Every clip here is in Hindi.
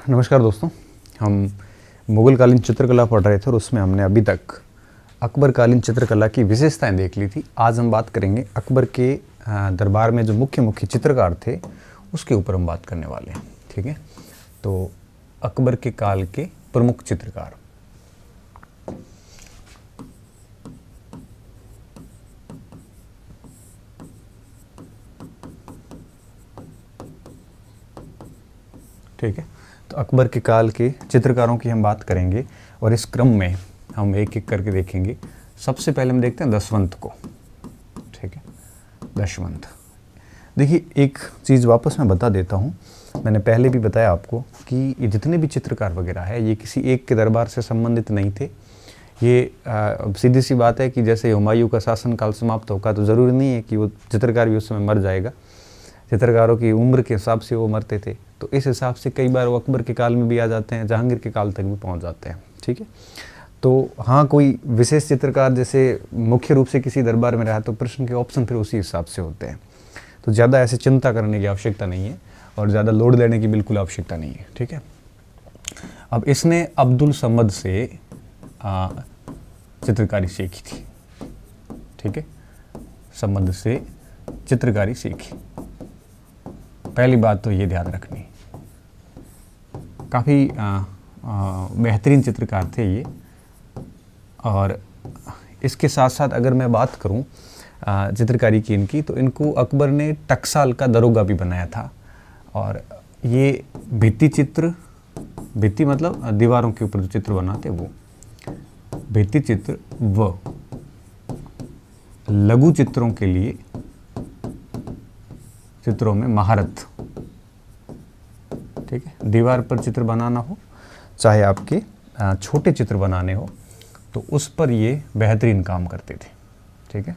नमस्कार दोस्तों। हम मुग़ल कालीन चित्रकला पढ़ रहे थे और उसमें हमने अभी तक अकबर कालीन चित्रकला की विशेषताएं देख ली थी। आज हम बात करेंगे अकबर के दरबार में जो मुख्य मुख्य चित्रकार थे उसके ऊपर हम बात करने वाले हैं। ठीक है, तो अकबर के काल के प्रमुख चित्रकार। ठीक है, तो अकबर के काल के चित्रकारों की हम बात करेंगे और इस क्रम में हम एक एक करके देखेंगे। सबसे पहले हम देखते हैं दशवंत को। ठीक है, दशवंत। देखिए, एक चीज़ वापस मैं बता देता हूँ। मैंने पहले भी बताया आपको कि ये जितने भी चित्रकार वगैरह है ये किसी एक के दरबार से संबंधित नहीं थे। ये सीधी सी बात है कि जैसे हुमायूं का शासनकाल समाप्त होगा तो ज़रूरी नहीं है कि वो चित्रकार भी उस समय मर जाएगा। चित्रकारों की उम्र के हिसाब से वो मरते थे, तो इस हिसाब से कई बार वो अकबर के काल में भी आ जाते हैं, जहांगीर के काल तक भी पहुंच जाते हैं। ठीक है, तो हाँ, कोई विशेष चित्रकार जैसे मुख्य रूप से किसी दरबार में रहा तो प्रश्न के ऑप्शन फिर उसी हिसाब से होते हैं। तो ज़्यादा ऐसे चिंता करने की आवश्यकता नहीं है और ज़्यादा लोड लेने की बिल्कुल आवश्यकता नहीं है। ठीक है, अब इसने अब्दुल समद से चित्रकारी सीखी थी। ठीक है, समद से चित्रकारी सीखी। पहली बात तो ये ध्यान रखनी, काफ़ी बेहतरीन चित्रकार थे ये। और इसके साथ साथ अगर मैं बात करूं चित्रकारी की इनकी, तो इनको अकबर ने टकसाल का दरोगा भी बनाया था। और ये भित्ति चित्र, भित्ति मतलब दीवारों के ऊपर जो चित्र बनाते वो भित्ति चित्र व लघु चित्रों के लिए चित्रों में महारत। ठीक है, दीवार पर चित्र बनाना हो चाहे आपके छोटे चित्र बनाने हो तो उस पर ये बेहतरीन काम करते थे। ठीक है,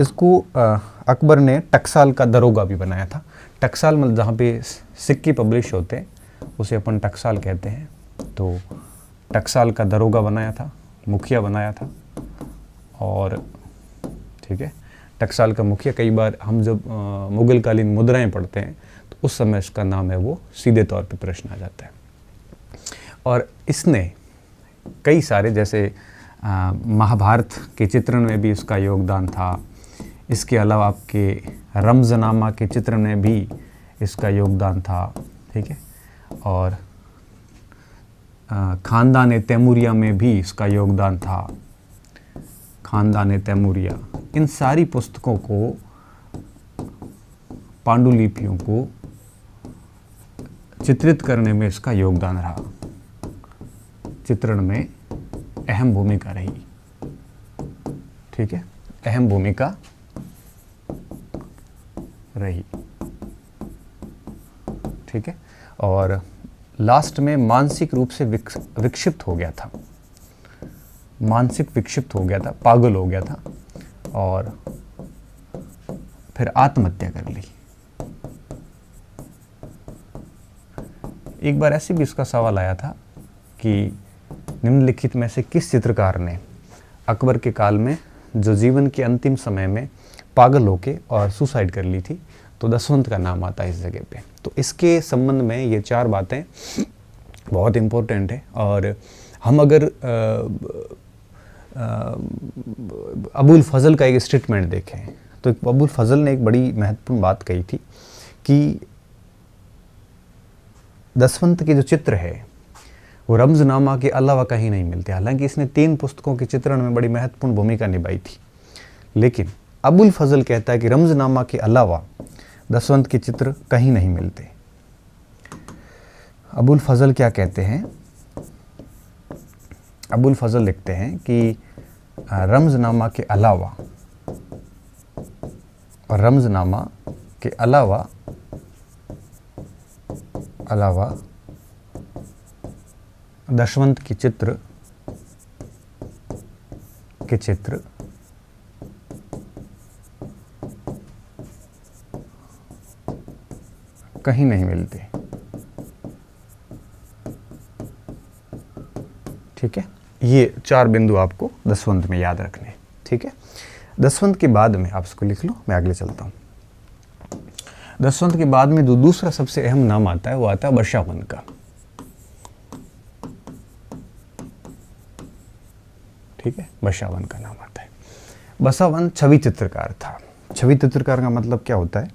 इसको अकबर ने टकसाल का दरोगा भी बनाया था। टकसाल मतलब जहाँ पे सिक्के पब्लिश होते हैं उसे अपन टकसाल कहते हैं। तो टकसाल का दरोगा बनाया था, मुखिया बनाया था। और ठीक है, टकसाल का मुखिया, कई बार हम जब मुग़ल कालीन मुद्राएं पढ़ते हैं तो उस समय इसका नाम है वो सीधे तौर पे प्रश्न आ जाता है। और इसने कई सारे, जैसे महाभारत के चित्रण में भी इसका योगदान था। इसके अलावा आपके रमज़नामा के चित्रण में भी इसका योगदान था। ठीक है, और ख़ानदान तैमूरिया में भी इसका योगदान था। ख़ानदान तैमूरिया, इन सारी पुस्तकों को, पांडुलिपियों को चित्रित करने में इसका योगदान रहा। चित्रण में अहम भूमिका रही। ठीक है, अहम भूमिका रही। ठीक है, और लास्ट में मानसिक रूप से विक्षिप्त हो गया था। मानसिक विक्षिप्त हो गया था, पागल हो गया था और फिर आत्महत्या कर ली। एक बार ऐसे भी इसका सवाल आया था कि निम्नलिखित में से किस चित्रकार ने अकबर के काल में जो जीवन के अंतिम समय में पागल होके और सुसाइड कर ली थी, तो दशवंत का नाम आता है इस जगह पे। तो इसके संबंध में ये चार बातें बहुत इम्पोर्टेंट है। और हम अगर अबुल फजल का एक स्टेटमेंट देखें तो अबुल फजल ने एक बड़ी महत्वपूर्ण बात कही थी कि दशवंत के जो चित्र है वो रमज़नामा के अलावा कहीं नहीं मिलते। हालांकि इसने 3 पुस्तकों के चित्रण में बड़ी महत्वपूर्ण भूमिका निभाई थी, लेकिन अबुल फजल कहता है कि रमज़नामा के अलावा दशवंत के चित्र कहीं नहीं मिलते। अबुल फजल क्या कहते हैं? अबुल फजल लिखते हैं कि रमज़नामा के अलावा, रमज़नामा के अलावा दशवंत के चित्र कहीं नहीं मिलते। ठीक है, ये 4 बिंदु आपको दशवंत में याद रखने। ठीक है, दशवंत के बाद में आप इसको लिख लो, मैं आगे चलता हूँ। दशवंत के बाद में जो दूसरा सबसे अहम नाम आता है वो आता है वर्षावन का। ठीक है, बसावन का नाम आता है। बसावन छवि चित्रकार था। छवि चित्रकार का मतलब क्या होता है?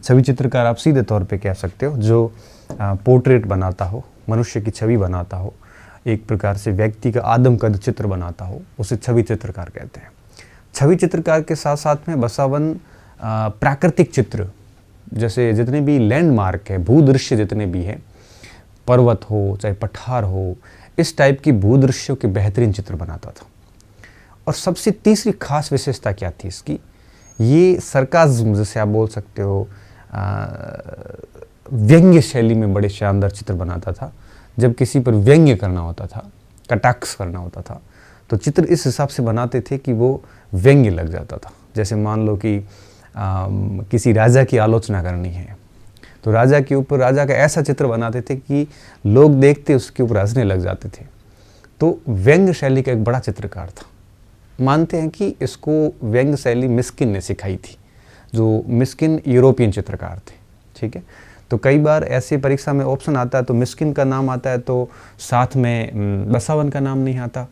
छवि चित्रकार आप सीधे तौर पे कह सकते हो जो पोर्ट्रेट बनाता हो, मनुष्य की छवि बनाता हो, एक प्रकार से व्यक्ति का आदमकद चित्र बनाता हो, उसे छवि चित्रकार कहते हैं। छवि चित्रकार के साथ साथ में बसावन प्राकृतिक चित्र, जैसे जितने भी लैंडमार्क है, भूदृश्य जितने भी हैं, पर्वत हो चाहे पठार हो, इस टाइप की भूदृश्यों के बेहतरीन चित्र बनाता था। और सबसे तीसरी खास विशेषता क्या थी इसकी? ये सरकाज़्म, जैसे आप बोल सकते हो, व्यंग्य शैली में बड़े शानदार चित्र बनाता था। जब किसी पर व्यंग्य करना होता था, कटाक्ष करना होता था, तो चित्र इस हिसाब से बनाते थे कि वो व्यंग्य लग जाता था। जैसे मान लो कि किसी राजा की आलोचना करनी है, तो राजा के ऊपर राजा का ऐसा चित्र बनाते थे कि लोग देखते उसके ऊपर हंसने लग जाते थे। तो व्यंग्य शैली का एक बड़ा चित्रकार था। मानते हैं कि इसको व्यंग्य शैली मिस्किन ने सिखाई थी, जो मिस्किन यूरोपियन चित्रकार थे। ठीक है, तो कई बार ऐसे परीक्षा में ऑप्शन आता है तो मिस्किन का नाम आता है तो साथ में बसावन का नाम नहीं आता,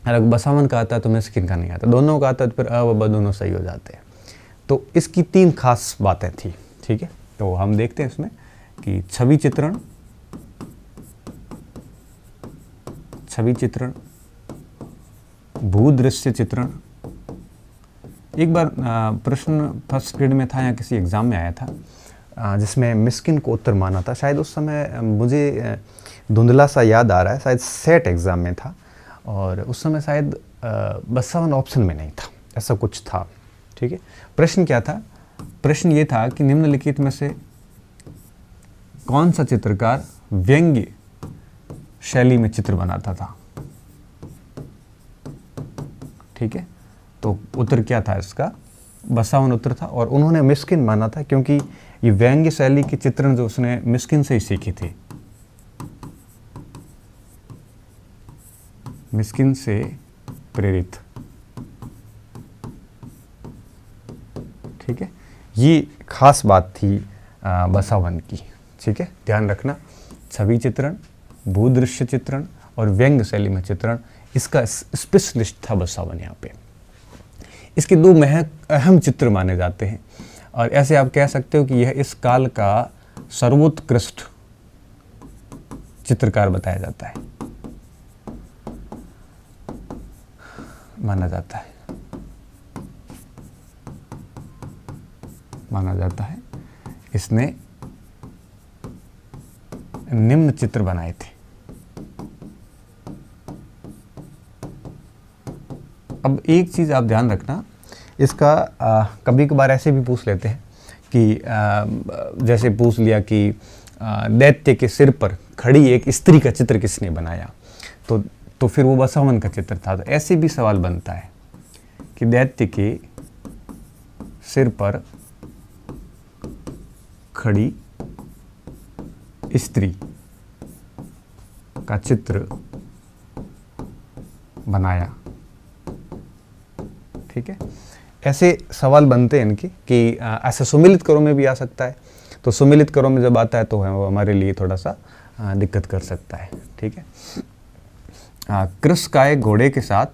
अगर बसावन का आता है तो मिस्किन का नहीं आता, दोनों का आता है तो फिर अ व ब दोनों सही हो जाते हैं। तो इसकी 3 खास बातें थी। ठीक है, तो हम देखते हैं इसमें कि छवि चित्रण, भूदृश्य चित्रण। एक बार प्रश्न फर्स्ट ग्रेड में था या किसी एग्ज़ाम में आया था जिसमें मिस्किन को उत्तर माना था। शायद उस समय मुझे धुंधला सा याद आ रहा है, शायद सेट एग्ज़ाम में था और उस समय शायद बसावन ऑप्शन में नहीं था, ऐसा कुछ था। ठीक है, प्रश्न क्या था? प्रश्न ये था कि निम्नलिखित में से कौन सा चित्रकार व्यंग्य शैली में चित्र बनाता था? ठीक है, तो उत्तर क्या था इसका? बसावन उत्तर था। और उन्होंने मिस्किन माना था क्योंकि ये व्यंग्य शैली के चित्रण जो उसने मिस्किन से ही सीखे थे, मिस्किन से प्रेरित। ठीक है, ये खास बात थी बसावन की। ठीक है, ध्यान रखना, छवि चित्रण, भूदृश्य चित्रण और व्यंग्य शैली में चित्रण, इसका स्पेशलिस्ट था बसावन। यहाँ पे इसके 2 अहम चित्र माने जाते हैं और ऐसे आप कह सकते हो कि यह इस काल का सर्वोत्कृष्ट चित्रकार बताया जाता है, माना जाता है। इसने निम्न चित्र बनाए थे। अब एक चीज़ आप ध्यान रखना, इसका कभी कभार ऐसे भी पूछ लेते हैं कि जैसे पूछ लिया कि दैत्य के सिर पर खड़ी एक स्त्री का चित्र किसने बनाया, तो फिर वो बसावन का चित्र था। तो ऐसे भी सवाल बनता है कि दैत्य के सिर पर खड़ी स्त्री का चित्र बनाया। ठीक है, ऐसे सवाल बनते हैं इनके कि ऐसे सुमिलित करों में भी आ सकता है। तो सुमिलित करों में जब आता है तो वो हमारे लिए थोड़ा सा दिक्कत कर सकता है। ठीक है, कृष्णकाय घोड़े के साथ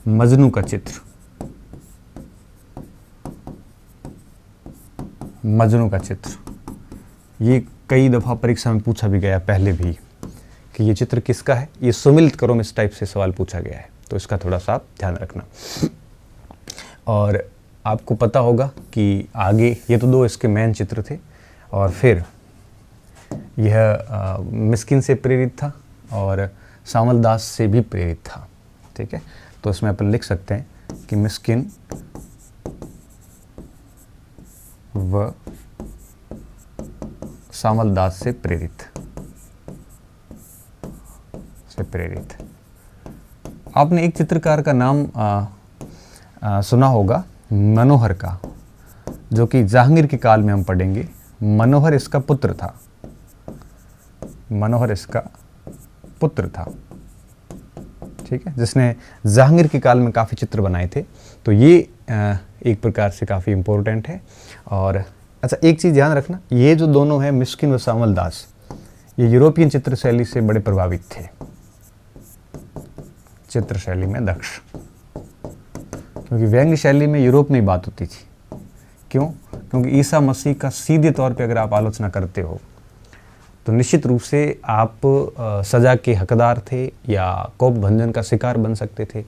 मजनू का चित्र, ये कई दफ़ा परीक्षा में पूछा भी गया पहले भी कि ये चित्र किसका है। ये सुमिलित करो में इस टाइप से सवाल पूछा गया है, तो इसका थोड़ा सा आप ध्यान रखना। और आपको पता होगा कि आगे ये तो 2 इसके मेन चित्र थे और फिर यह मिस्किन से प्रेरित था और सामल दास से भी प्रेरित था। ठीक है, तो इसमें अपन लिख सकते हैं कि मिस्किन व सामल दास से प्रेरित। आपने एक चित्रकार का नाम सुना होगा, मनोहर का, जो कि जहांगीर के काल में हम पढ़ेंगे। मनोहर इसका पुत्र था। ठीक है, जिसने जहांगीर के काल में काफ़ी चित्र बनाए थे। तो ये एक प्रकार से काफ़ी इम्पोर्टेंट है और अच्छा, एक चीज़ ध्यान रखना, ये जो दोनों हैं मिस्किन व सावल दास, ये यूरोपियन चित्र शैली से बड़े प्रभावित थे, चित्र शैली में दक्ष, क्योंकि व्यंग्य शैली में यूरोप में ही बात होती थी। क्यों? क्योंकि ईसा मसीह का सीधे तौर पे अगर आप आलोचना करते हो तो निश्चित रूप से आप सज़ा के हकदार थे या कोप भंजन का शिकार बन सकते थे।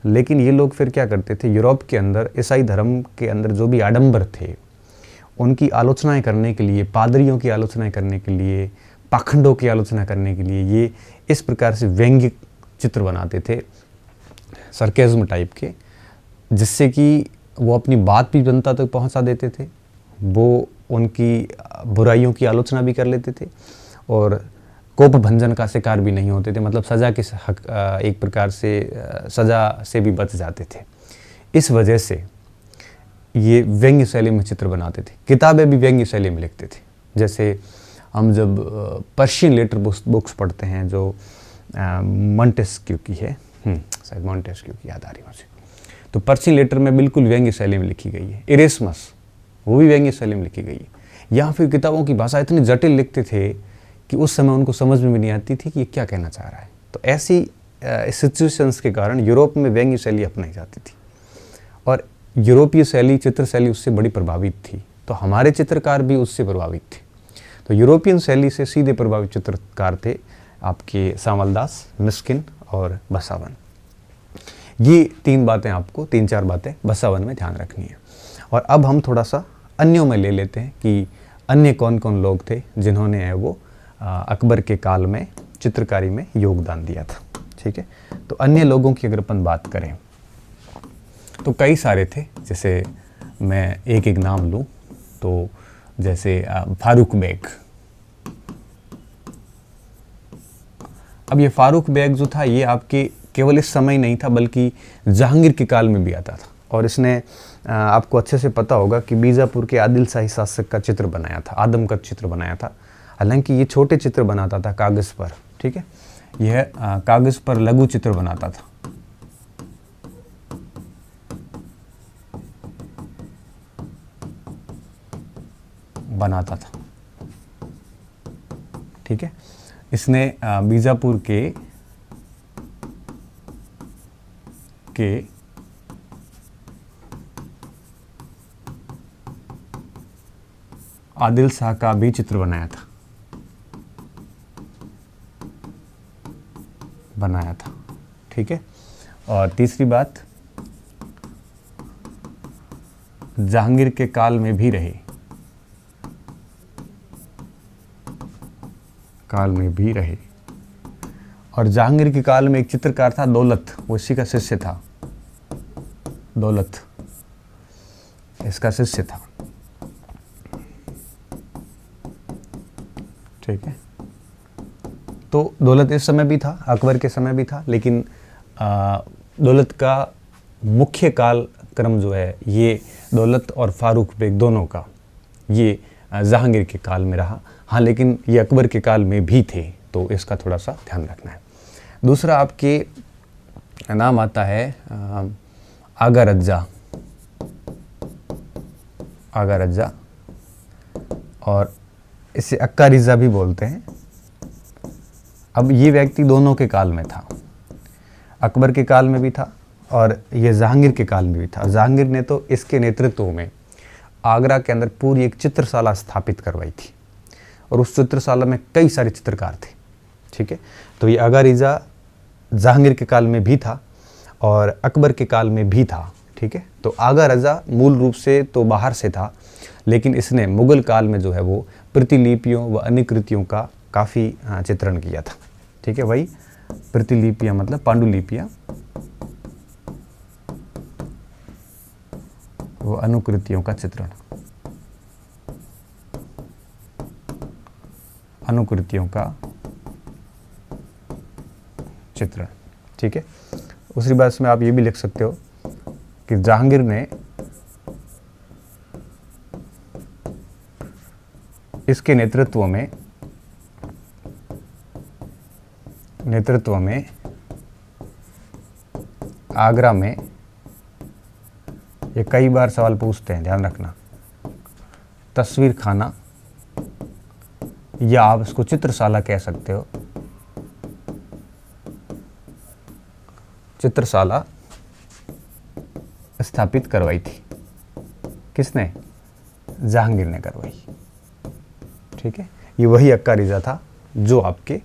लेकिन ये लोग फिर क्या करते थे, यूरोप के अंदर ईसाई धर्म के अंदर जो भी आडंबर थे उनकी आलोचनाएं करने के लिए, पादरियों की आलोचनाएं करने के लिए, पाखंडों की आलोचना करने के लिए ये इस प्रकार से व्यंग्य चित्र बनाते थे, सरकेज़्म टाइप के, जिससे कि वो अपनी बात भी जनता तक पहुंचा देते थे, वो उनकी बुराइयों की आलोचना भी कर लेते थे और कोप भंजन का शिकार भी नहीं होते थे, मतलब सज़ा के एक प्रकार से सज़ा से भी बच जाते थे। इस वजह से ये व्यंग्य शैली में चित्र बनाते थे, किताबें भी व्यंग्य शैली में लिखते थे। जैसे हम जब पर्शियन लेटर बुक्स पढ़ते हैं जो मॉन्टेस्क्यू की है, शायद मॉन्टेस्क्यू की याद आ रही मुझे, तो पर्शियन लेटर में बिल्कुल व्यंग्य शैली में लिखी गई है। इरेस्मस, वो भी व्यंग्य शैली में लिखी गई है। यहाँ फिर किताबों की भाषा इतनी जटिल लिखते थे कि उस समय उनको समझ में भी नहीं आती थी कि ये क्या कहना चाह रहा है। तो ऐसी सिचुएशंस के कारण यूरोप में व्यंग्य शैली अपनाई जाती थी और यूरोपीय शैली, चित्र शैली उससे बड़ी प्रभावित थी। तो हमारे चित्रकार भी उससे प्रभावित थे। तो यूरोपियन शैली से सीधे प्रभावित चित्रकार थे आपके सावल दास, मिस्किन और बसावन। ये तीन चार बातें बसावन में ध्यान रखनी है। और अब हम थोड़ा सा अन्यों में ले लेते हैं कि अन्य कौन कौन लोग थे जिन्होंने है वो अकबर के काल में चित्रकारी में योगदान दिया था। ठीक है, तो अन्य लोगों की अगर अपन बात करें तो कई सारे थे। जैसे मैं एक एक नाम लूँ तो जैसे फारूक बेग। अब ये फारूक बेग जो था ये आपके केवल इस समय नहीं था बल्कि जहांगीर के काल में भी आता था। और इसने आपको अच्छे से पता होगा कि बीजापुर के आदिल शाही शासक का चित्र बनाया था, आदम का चित्र बनाया था। हालांकि ये छोटे चित्र बनाता था कागज़ पर, ठीक है, यह कागज़ पर लघु चित्र बनाता था। ठीक है, इसने बीजापुर के आदिल शाह का भी चित्र बनाया था। ठीक है, और तीसरी बात, जहांगीर के काल में भी रहे, और जहांगीर के काल में एक चित्रकार था दौलत, वो इसी का शिष्य था। दौलत इसका शिष्य था। ठीक है, तो दौलत इस समय भी था, अकबर के समय भी था, लेकिन दौलत का मुख्य काल क्रम जो है ये दौलत और फारूक बेग दोनों का ये जहांगीर के काल में रहा। हाँ, लेकिन ये अकबर के काल में भी थे, तो इसका थोड़ा सा ध्यान रखना है। दूसरा आपके नाम आता है आगा रज्जा, और इसे अक्का रिज़ा भी बोलते हैं। अब ये व्यक्ति दोनों के काल में था, अकबर के काल में भी था और ये जहांगीर के काल में भी था। जहांगीर ने तो इसके नेतृत्व में आगरा के अंदर पूरी एक चित्रशाला स्थापित करवाई थी और उस चित्रशाला में कई सारे चित्रकार थे। ठीक है, तो ये आगा रिज़ा जहांगीर के काल में भी था और अकबर के काल में भी था। ठीक है, तो आगा रज़ा मूल रूप से तो बाहर से था, लेकिन इसने मुगल काल में जो है वो प्रतिलिपियों व अनुकृतियों का काफ़ी चित्रण किया था। ठीक है, वही प्रतिलिपियाँ मतलब पांडुलिपियाँ, वो अनुकृतियों का चित्रण, ठीक है। दूसरी बात इसमें आप ये भी लिख सकते हो कि जहांगीर ने इसके नेतृत्व में आगरा में, ये कई बार सवाल पूछते हैं, ध्यान रखना, तस्वीर खाना, या आप इसको चित्रशाला कह सकते हो। चित्रशाला स्थापित करवाई थी। किसने? जहांगीर ने करवाई। ठीक है, ये वही अक्का रिजा था जो आपके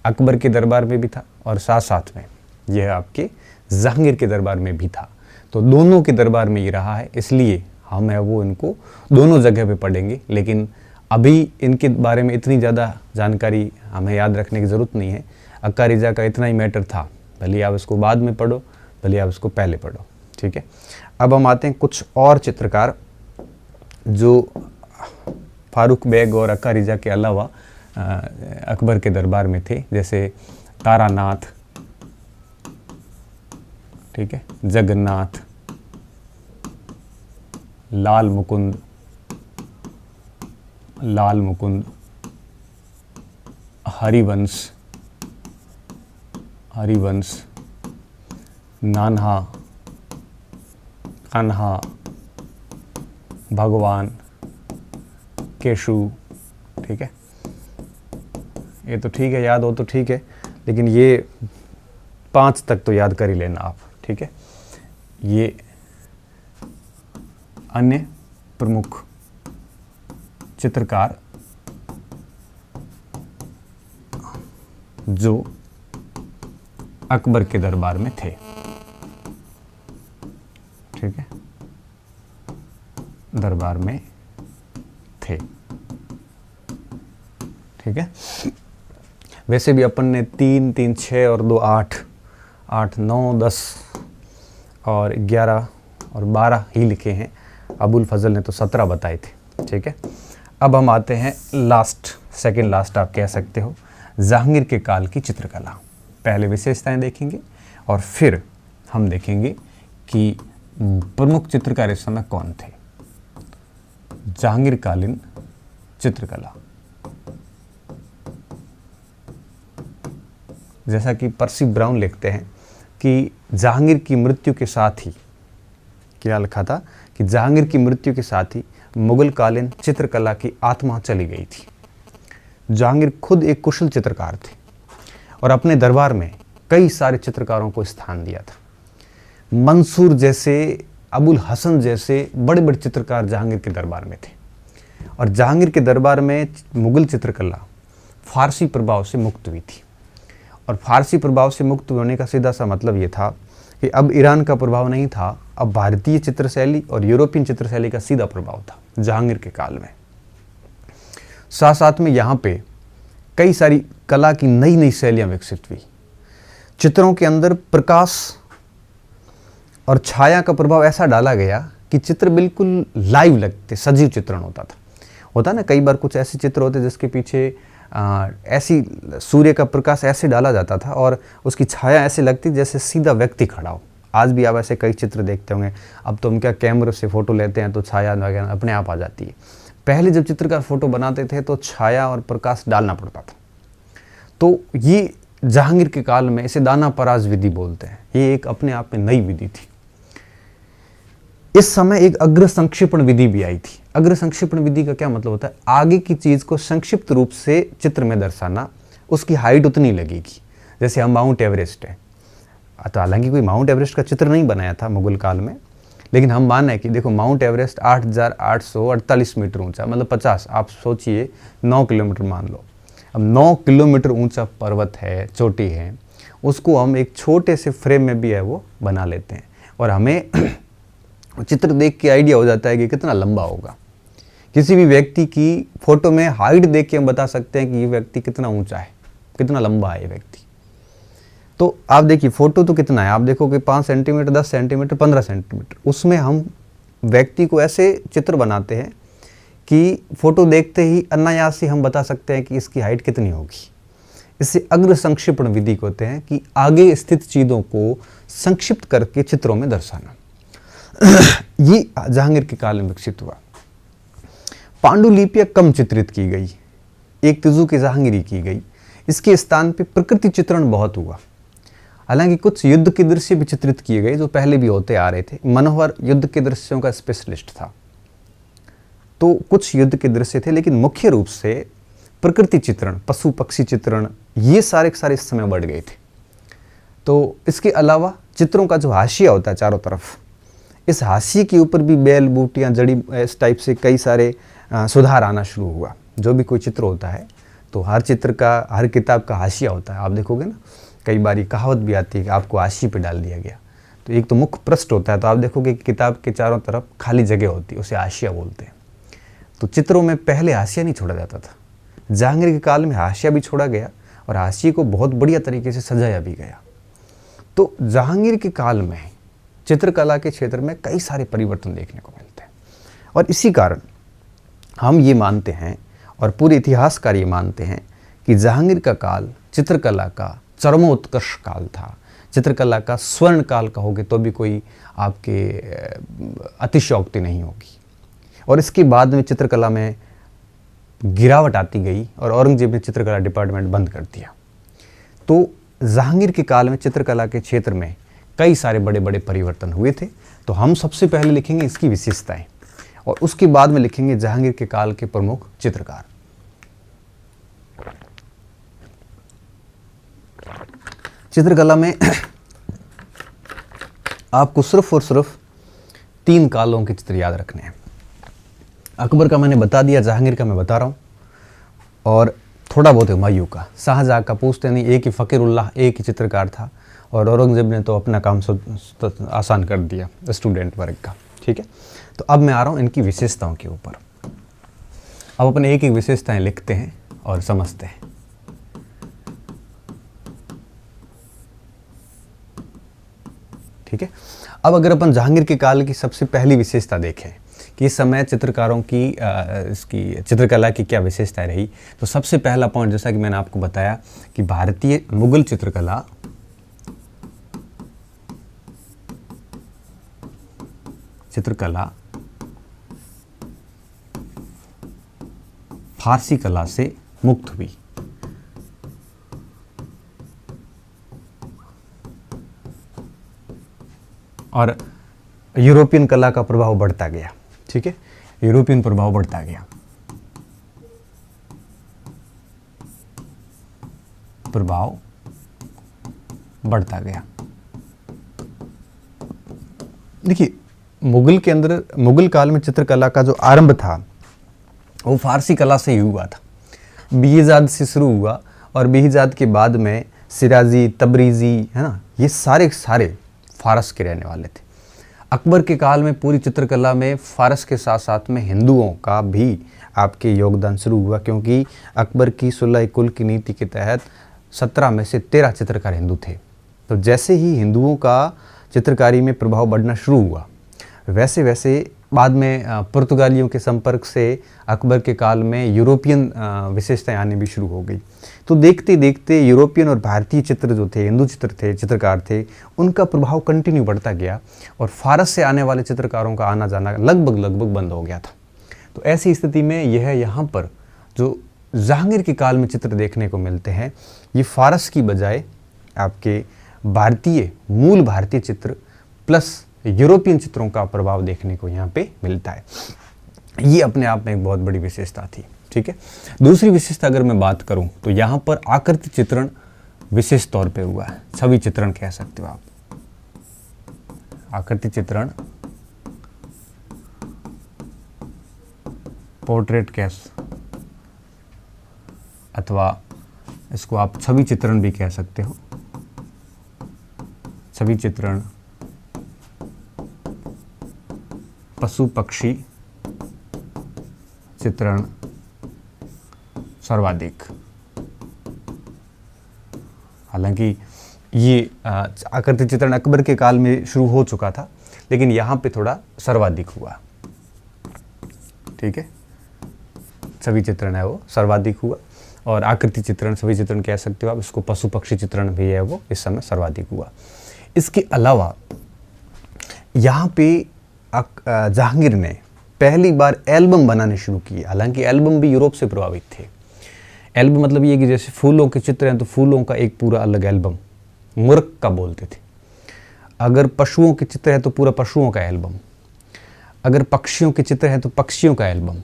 अकबर के दरबार में भी था और साथ साथ में यह आपके जहांगीर के दरबार में भी था। तो दोनों के दरबार में ये रहा है, इसलिए हम है वो इनको दोनों जगह पे पढ़ेंगे। लेकिन अभी इनके बारे में इतनी ज़्यादा जानकारी हमें याद रखने की ज़रूरत नहीं है। अक्का रिजा का इतना ही मैटर था, भले आप इसको बाद में पढ़ो, भले आप इसको पहले पढ़ो। ठीक है, अब हम आते हैं कुछ और चित्रकार जो फारूक बेग और अक्का रिजा के अलावा अकबर के दरबार में थे, जैसे तारानाथ, ठीक है, जगन्नाथ, लाल मुकुंद, हरिवंश, नान्हा, कान्हा, भगवान, केशु। ठीक है, ये तो ठीक है, याद हो तो ठीक है, लेकिन ये 5 तक तो याद कर ही लेना आप। ठीक है, ये अन्य प्रमुख चित्रकार जो अकबर के दरबार में थे। ठीक है, दरबार में थे। ठीक है, वैसे भी अपन ने 3, 3, 6 और 2, 8, 8, 9, 10 और 11 और 12 ही लिखे हैं। अबुल फजल ने तो 17 बताए थे। ठीक है, अब हम आते हैं सेकंड लास्ट आप कह सकते हो, जहांगीर के काल की चित्रकला। पहले विशेषताएं देखेंगे और फिर हम देखेंगे कि प्रमुख चित्रकार इस समय कौन थे। जहांगीर कालीन चित्रकला, जैसा कि पर्सी ब्राउन लिखते हैं कि जहांगीर की मृत्यु के साथ ही, क्या लिखा था कि जहांगीर की मृत्यु के साथ ही मुगल कालीन चित्रकला की आत्मा चली गई थी। जहांगीर खुद एक कुशल चित्रकार थे और अपने दरबार में कई सारे चित्रकारों को स्थान दिया था। मंसूर जैसे, अबुल हसन जैसे बड़े बड़े चित्रकार जहांगीर के दरबार में थे। और जहांगीर के दरबार में मुगल चित्रकला फारसी प्रभाव से मुक्त हुई थी। और फारसी प्रभाव से मुक्त होने का सीधा सा मतलब ये था कि अब ईरान का प्रभाव नहीं था, अब भारतीय चित्रशैली और यूरोपियन चित्रशैली का सीधा प्रभाव था जहांगीर के काल में। साथ साथ में यहाँ पे कई सारी कला की नई नई शैलियाँ विकसित हुई। चित्रों के अंदर प्रकाश और छाया का प्रभाव ऐसा डाला गया कि चित्र बिल्कुल लाइव लगते, सजीव चित्रण होता ना। कई बार कुछ ऐसे चित्र होते जिसके पीछे ऐसी सूर्य का प्रकाश ऐसे डाला जाता था और उसकी छाया ऐसे लगती जैसे सीधा व्यक्ति खड़ा हो। आज भी आप ऐसे कई चित्र देखते होंगे। अब तो हम क्या कैमरे से फ़ोटो लेते हैं तो छाया वगैरह अपने आप आ जाती है। पहले जब चित्रकार फ़ोटो बनाते थे तो छाया और प्रकाश डालना पड़ता था। तो ये जहांगीर के काल में इसे दाना पराज विधि बोलते हैं। ये एक अपने आप में नई विधि थी। इस समय एक अग्र संक्षेपण विधि भी आई थी। अग्र संक्षेपण विधि का क्या मतलब होता है? आगे की चीज को संक्षिप्त रूप से चित्र में दर्शाना। उसकी हाइट उतनी लगेगी। जैसे हम माउंट एवरेस्ट है, तो हालांकि कोई माउंट एवरेस्ट का चित्र नहीं बनाया था मुगल काल में, लेकिन हम माने कि देखो माउंट एवरेस्ट 8,848 मीटर ऊंचा, मतलब 50, आप सोचिए 9 किलोमीटर मान लो। अब 9 किलोमीटर ऊंचा पर्वत है, चोटी है, उसको हम एक छोटे से फ्रेम में भी है वो बना लेते हैं और हमें चित्र देख के आइडिया हो जाता है कि कितना लंबा होगा। किसी भी व्यक्ति की फोटो में हाइट देख के हम बता सकते हैं कि ये व्यक्ति कितना ऊंचा है, कितना लंबा है ये व्यक्ति। तो आप देखिए फोटो तो कितना है, आप देखोगे 5 सेंटीमीटर, 10 सेंटीमीटर, 15 सेंटीमीटर, उसमें हम व्यक्ति को ऐसे चित्र बनाते हैं कि फोटो देखते ही अनायास ही हम बता सकते हैं कि इसकी हाइट कितनी होगी। इससे अग्र संक्षिप्ण विधि कहते हैं कि आगे स्थित चीज़ों को संक्षिप्त करके चित्रों में दर्शाना। ये जहांगीर के काल में विकसित हुआ। पांडुलिपियां कम चित्रित की गई, एक तिजु की जहांगीरी की गई। इसके स्थान पे प्रकृति चित्रण बहुत हुआ। हालांकि कुछ युद्ध के दृश्य भी चित्रित किए गए जो पहले भी होते आ रहे थे। मनोहर युद्ध के दृश्यों का स्पेशलिस्ट था। तो कुछ युद्ध के दृश्य थे, लेकिन मुख्य रूप से प्रकृति चित्रण, पशु पक्षी चित्रण, ये सारे के सारे इस समय बढ़ गए थे। तो इसके अलावा चित्रों का जो हाशिया होता है चारों तरफ, इस हाशिए के ऊपर भी बेल बूटियाँ, जड़ी, इस टाइप से कई सारे सुधार आना शुरू हुआ। जो भी कोई चित्र होता है तो हर चित्र का, हर किताब का हाशिया होता है। आप देखोगे ना, कई बार कहावत भी आती है कि आपको हाशिए पे डाल दिया गया। तो एक तो मुख्य पृष्ठ होता है, तो आप देखोगे कि किताब के चारों तरफ खाली जगह होती है, उसे हाशिया बोलते हैं। तो चित्रों में पहले हाशिया नहीं छोड़ा जाता था। जहांगीर के काल में हाशिया भी छोड़ा गया और हाशिए को बहुत बढ़िया तरीके से सजाया भी गया। तो जहांगीर के काल में चित्रकला के क्षेत्र में कई सारे परिवर्तन देखने को मिलते हैं, और इसी कारण हम ये मानते हैं और पूरे इतिहासकार ये मानते हैं कि जहांगीर का काल चित्रकला का चरमोत्कर्ष काल था। चित्रकला का स्वर्ण काल कहोगे तो भी कोई आपके अतिशयोक्ति नहीं होगी। और इसके बाद में चित्रकला में गिरावट आती गई और औरंगजेब ने चित्रकला डिपार्टमेंट बंद कर दिया। तो जहांगीर के काल में चित्रकला के क्षेत्र में कई सारे बड़े बड़े परिवर्तन हुए थे। तो हम सबसे पहले लिखेंगे इसकी विशेषताएं, और उसके बाद में लिखेंगे जहांगीर के काल के प्रमुख चित्रकार। चित्रकला में आपको सिर्फ और सिर्फ 3 कालों के चित्र याद रखने हैं। अकबर का मैंने बता दिया, जहांगीर का मैं बता रहा हूँ, और थोड़ा बहुत हुमायूं का। शाहजहाँ का पूछते नहीं, एक ही फ़कीरुल्लाह एक ही चित्रकार था, और औरंगजेब ने तो अपना काम आसान कर दिया स्टूडेंट वर्ग का। ठीक है, तो अब मैं आ रहा हूँ इनकी विशेषताओं के ऊपर। अब अपने एक एक विशेषताएं लिखते हैं और समझते हैं। ठीक है, अब अगर अपन जहांगीर के काल की सबसे पहली विशेषता देखें कि इस समय चित्रकारों की इसकी चित्रकला की क्या विशेषताएं रही, तो सबसे पहला पॉइंट, जैसा कि मैंने आपको बताया कि भारतीय मुगल चित्रकला फारसी कला से मुक्त हुई। और यूरोपियन कला का प्रभाव बढ़ता गया। ठीक है, यूरोपियन प्रभाव बढ़ता गया, प्रभाव बढ़ता गया। देखिए, मुगल के अंदर, मुगल काल में चित्रकला का जो आरंभ था वो फारसी कला से ही हुआ था। बेहजाद से शुरू हुआ, और बेहजाद के बाद में सिराजी, तबरीजी, है ना, ये सारे फारस के रहने वाले थे। अकबर के काल में पूरी चित्रकला में फारस के साथ साथ में हिंदुओं का भी आपके योगदान शुरू हुआ, क्योंकि अकबर की सुलह कुल की नीति के तहत 17 में से 13 चित्रकार हिंदू थे। तो जैसे ही हिंदुओं का चित्रकारी में प्रभाव बढ़ना शुरू हुआ, वैसे वैसे बाद में पुर्तगालियों के संपर्क से अकबर के काल में यूरोपियन विशेषताएं आने भी शुरू हो गई। तो देखते देखते यूरोपियन और भारतीय चित्र जो थे, हिंदू चित्र थे, चित्रकार थे, उनका प्रभाव कंटिन्यू बढ़ता गया, और फारस से आने वाले चित्रकारों का आना जाना लगभग बंद हो गया था। तो ऐसी स्थिति में यह यहाँ पर जो जहांगीर के काल में चित्र देखने को मिलते हैं, ये फारस की बजाय आपके भारतीय, मूल भारतीय चित्र प्लस यूरोपियन चित्रों का प्रभाव देखने को यहाँ पे मिलता है। ये अपने आप में एक बहुत बड़ी विशेषता थी। ठीक है, दूसरी विशेषता अगर मैं बात करूं तो यहाँ पर आकृति चित्रण विशेष तौर पे हुआ है। छवि चित्रण कह सकते हो आप, आकृति चित्रण, पोर्ट्रेट कैस, अथवा इसको आप छवि चित्रण भी कह सकते हो। छवि चित्रण, पशु पक्षी चित्रण सर्वाधिक। हालांकि ये आकृति चित्रण अकबर के काल में शुरू हो चुका था, लेकिन यहाँ पे थोड़ा सर्वाधिक हुआ। ठीक है, छवि चित्रण है वो सर्वाधिक हुआ, और आकृति चित्रण, छवि चित्रण कह सकते हो आप, इसको पशु पक्षी चित्रण भी है वो इस समय सर्वाधिक हुआ। इसके अलावा यहाँ पे जहांगीर ने पहली बार एल्बम बनाने शुरू किए। हालांकि एल्बम भी यूरोप से प्रभावित थे। एल्बम मतलब ये कि जैसे फूलों के चित्र हैं तो फूलों का एक पूरा अलग एल्बम, मूर्ख का बोलते थे। अगर पशुओं के चित्र है तो पूरा पशुओं का एल्बम। अगर पक्षियों के चित्र है तो पक्षियों का एल्बम,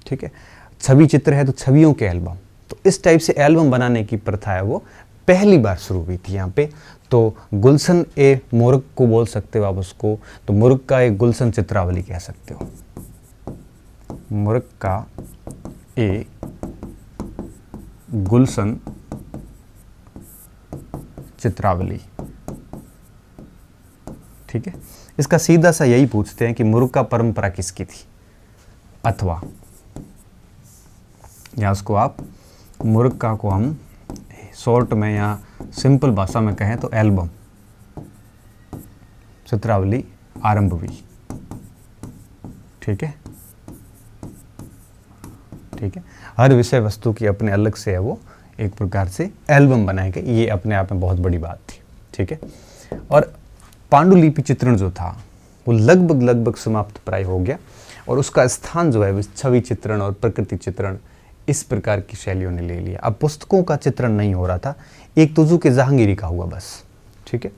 ठीक है, छवि चित्र है तो छवियों के एल्बम। तो इस टाइप से एल्बम बनाने की प्रथा है वो पहली बार शुरू हुई थी यहाँ पे। तो गुलशन ए मुर्ग को बोल सकते हो आप उसको, तो मुर्ग का एक गुलशन चित्रावली कह सकते हो, मुर्ग का ए गुलशन चित्रावली, ठीक है। इसका सीधा सा यही पूछते हैं कि मुर्ग का परंपरा किसकी थी, अथवा या उसको आप मुर्ग का को हम शॉर्ट में या सिंपल भाषा में कहें तो एल्बम चित्रावली आरंभ हुई, ठीक है, ठीक है। हर विषय वस्तु की अपने अलग से है वो एक प्रकार से एल्बम बनाए गए, ये अपने आप में बहुत बड़ी बात थी, ठीक है। और पांडुलिपि चित्रण जो था वो लगभग समाप्त प्राय हो गया, और उसका स्थान जो है वो छवि चित्रण और प्रकृति चित्रण इस प्रकार की शैलियों ने ले लिया। अब पुस्तकों का चित्रण नहीं हो रहा था, एक तुजू के जहांगीरी का हुआ बस, ठीक है।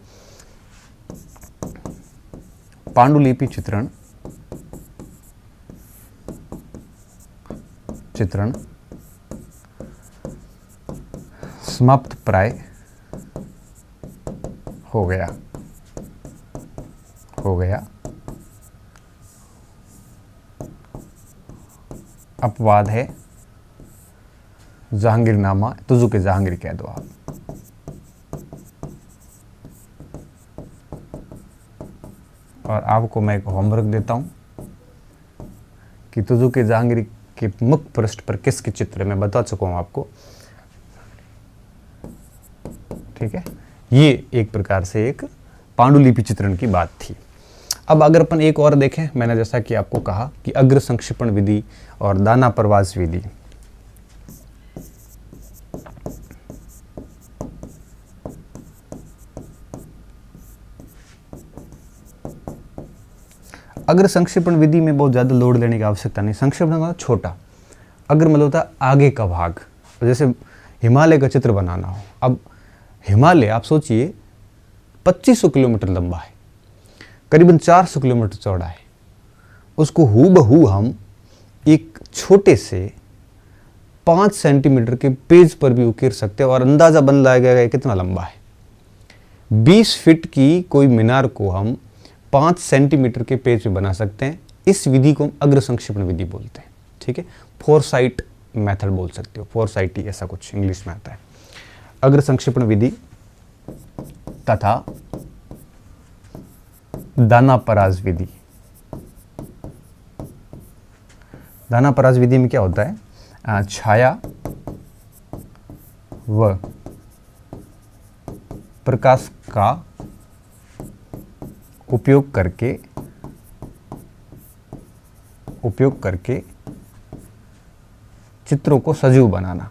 पांडुलिपि चित्रण समाप्त प्राय हो गया अपवाद है जहांगीरनामा, तुजू के जहांगीर कह दो आप। और आपको मैं एक होमवर्क देता हूं कि तुजू के जहांगीर के मुख्य पृष्ठ पर किसके चित्र मैं बता चुका हूं आपको, ठीक है। ये एक प्रकार से एक पांडुलिपि चित्रण की बात थी। अब अगर अपन एक और देखें, मैंने जैसा कि आपको कहा कि अग्र संक्षेपण विधि और दाना प्रवास विधि, अग्र संक्षेपण विधि में बहुत ज़्यादा लोड लेने की आवश्यकता नहीं। संक्षेपण मतलब छोटा, अग्र मतलब होता है आगे का भाग। जैसे हिमालय का चित्र बनाना हो, अब हिमालय आप सोचिए 2500 किलोमीटर लंबा है, करीबन 400 किलोमीटर चौड़ा है। उसको हूबहू हम एक छोटे से 5 सेंटीमीटर के पेज पर भी उकेर सकते हैं और अंदाज़ा बन लगाएगा कितना लंबा है। 20 फीट की कोई मीनार को हम 5 सेंटीमीटर के पेज पे बना सकते हैं। इस विधि को हम अग्र संक्षेपण विधि बोलते हैं, ठीक है। फोरसाइट मेथड बोल सकते हो, फोरसाइटी ऐसा कुछ इंग्लिश में आता है। अग्र संक्षेपण विधि तथा दाना पराज विधि। दाना पराज विधि में क्या होता है, छाया व प्रकाश का उपयोग करके चित्रों को सजीव बनाना।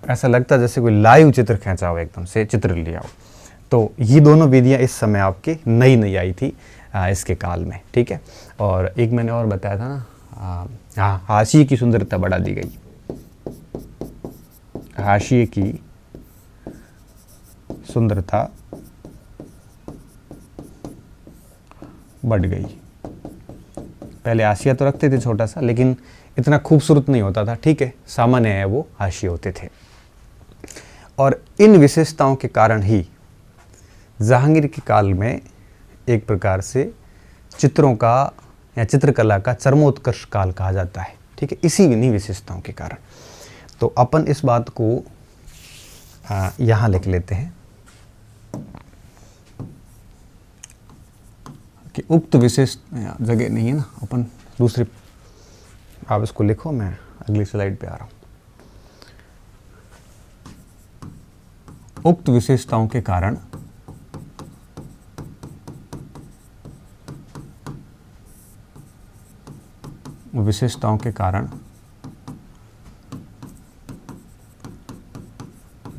ऐसा लगता है जैसे कोई लाइव चित्र खींचा हो, एकदम से चित्र लिया हो। तो ये दोनों विधियां इस समय आपके नई आई थी इसके काल में, ठीक है। और एक मैंने और बताया था ना, हाँ, हाशिए की सुंदरता बढ़ा दी गई, हाशिए की सुंदरता बढ़ गई। पहले हाशिया तो रखते थे छोटा सा, लेकिन इतना खूबसूरत नहीं होता था, ठीक है, सामान्य है वो हाशिए होते थे। और इन विशेषताओं के कारण ही जहांगीर के काल में एक प्रकार से चित्रों का या चित्रकला का चरमोत्कर्ष काल कहा जाता है, ठीक है, इसी इन्हीं विशेषताओं के कारण। तो अपन इस बात को यहाँ लिख लेते हैं कि उक्त विशेष जगह नहीं है ना, अपन दूसरी, आप इसको लिखो, मैं अगली स्लाइड पे आ रहा हूँ। उक्त विशेषताओं के कारण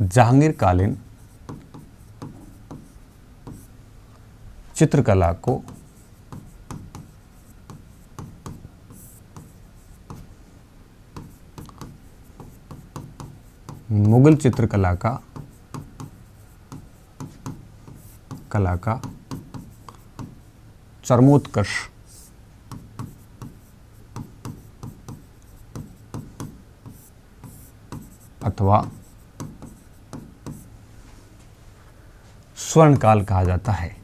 जहांगीर कालीन चित्रकला को मुगल चित्रकला का कला का चरमोत्कर्ष अथवा स्वर्णकाल कहा जाता है।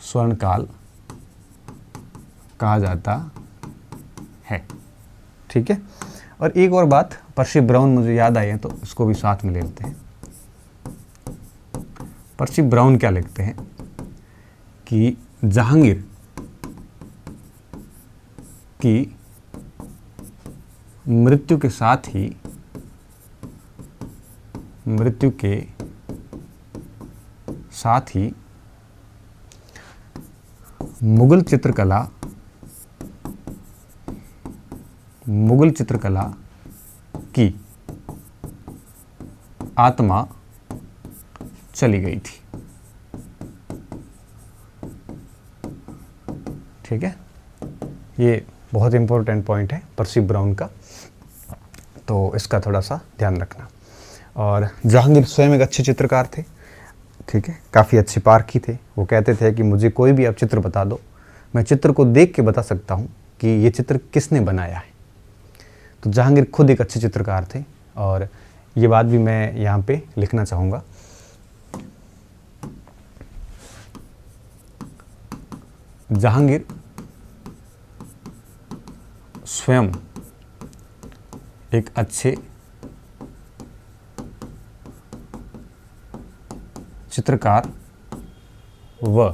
स्वर्णकाल कहा जाता है। ठीक है। और एक और बात पर्सी ब्राउन मुझे याद आई है, तो इसको भी साथ में ले लेते हैं। पर्सी ब्राउन क्या लिखते हैं कि जहांगीर की मृत्यु के साथ ही मुगल चित्रकला की आत्मा चली गई थी। ठीक है, ये बहुत इंपॉर्टेंट पॉइंट है पर्सी ब्राउन का, तो इसका थोड़ा सा ध्यान रखना। और जहांगीर स्वयं एक अच्छे चित्रकार थे। ठीक है, काफ़ी अच्छे पारखी थे। वो कहते थे कि मुझे कोई भी आप चित्र बता दो, मैं चित्र को देख के बता सकता हूँ कि ये चित्र किसने बनाया है। तो जहांगीर खुद एक अच्छे चित्रकार थे, और ये बात भी मैं यहाँ पे लिखना चाहूँगा। जहांगीर स्वयं एक अच्छे चित्रकार व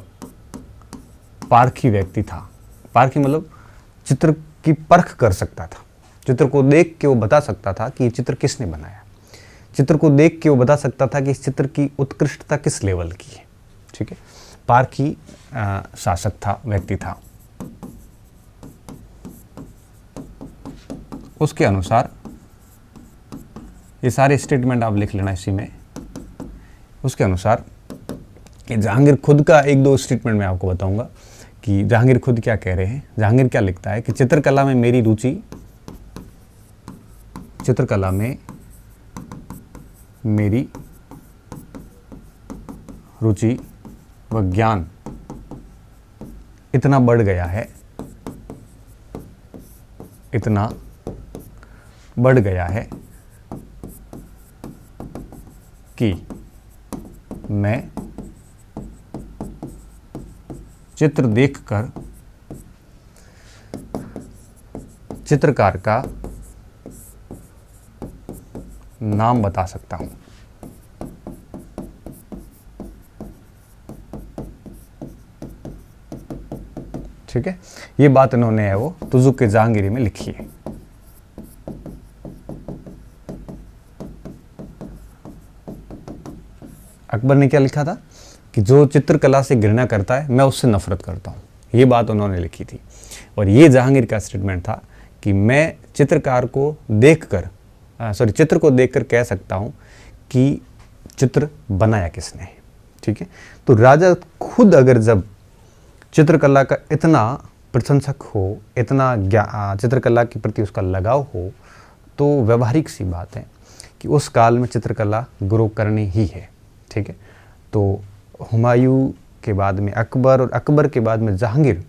पारखी व्यक्ति था। पारखी मतलब चित्र की परख कर सकता था। चित्र को देख के वो बता सकता था कि ये चित्र किसने बनाया। चित्र को देख के वो बता सकता था कि इस चित्र की उत्कृष्टता किस लेवल की है। ठीक है, पारखी शासक था, व्यक्ति था। उसके अनुसार ये सारे स्टेटमेंट आप लिख लेना इसी में। उसके अनुसार कि जहांगीर खुद का एक दो स्टेटमेंट मैं आपको बताऊंगा कि जहांगीर खुद क्या कह रहे हैं। जहांगीर क्या लिखता है कि चित्रकला में मेरी रुचि व ज्ञान इतना बढ़ गया है कि मैं चित्र देखकर चित्रकार का नाम बता सकता हूं। ठीक है, ये बात इन्होंने है वो तुजुक जहांगीरी में लिखी है। अकबर ने क्या लिखा था कि जो चित्रकला से घृणा करता है मैं उससे नफरत करता हूँ। ये बात उन्होंने लिखी थी। और ये जहांगीर का स्टेटमेंट था कि मैं चित्र को देखकर कह सकता हूँ कि चित्र बनाया किसने है। ठीक है, तो राजा खुद अगर जब चित्रकला का इतना प्रशंसक हो, इतना चित्रकला के प्रति उसका लगाव हो, तो व्यवहारिक सी बात है कि उस काल में चित्रकला ग्रो करनी ही है। ठीक है, तो हुमायूं के बाद में अकबर और अकबर के बाद में जहांगीर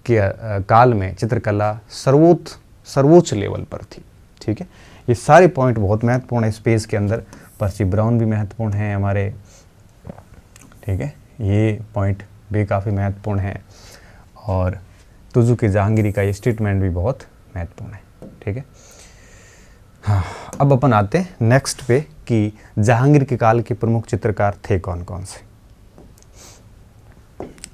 के काल में चित्रकला सर्वोच्च लेवल पर थी। ठीक है, ये सारे पॉइंट बहुत महत्वपूर्ण है इस पेज के अंदर। पर्सी ब्राउन भी महत्वपूर्ण हैं हमारे। ठीक है, ये पॉइंट भी काफ़ी महत्वपूर्ण है, और तुजुक जहांगीरी का ये स्टेटमेंट भी बहुत महत्वपूर्ण है। ठीक है, हाँ, अब अपन आते हैं नेक्स्ट पे कि जहांगीर के काल के प्रमुख चित्रकार थे कौन कौन से।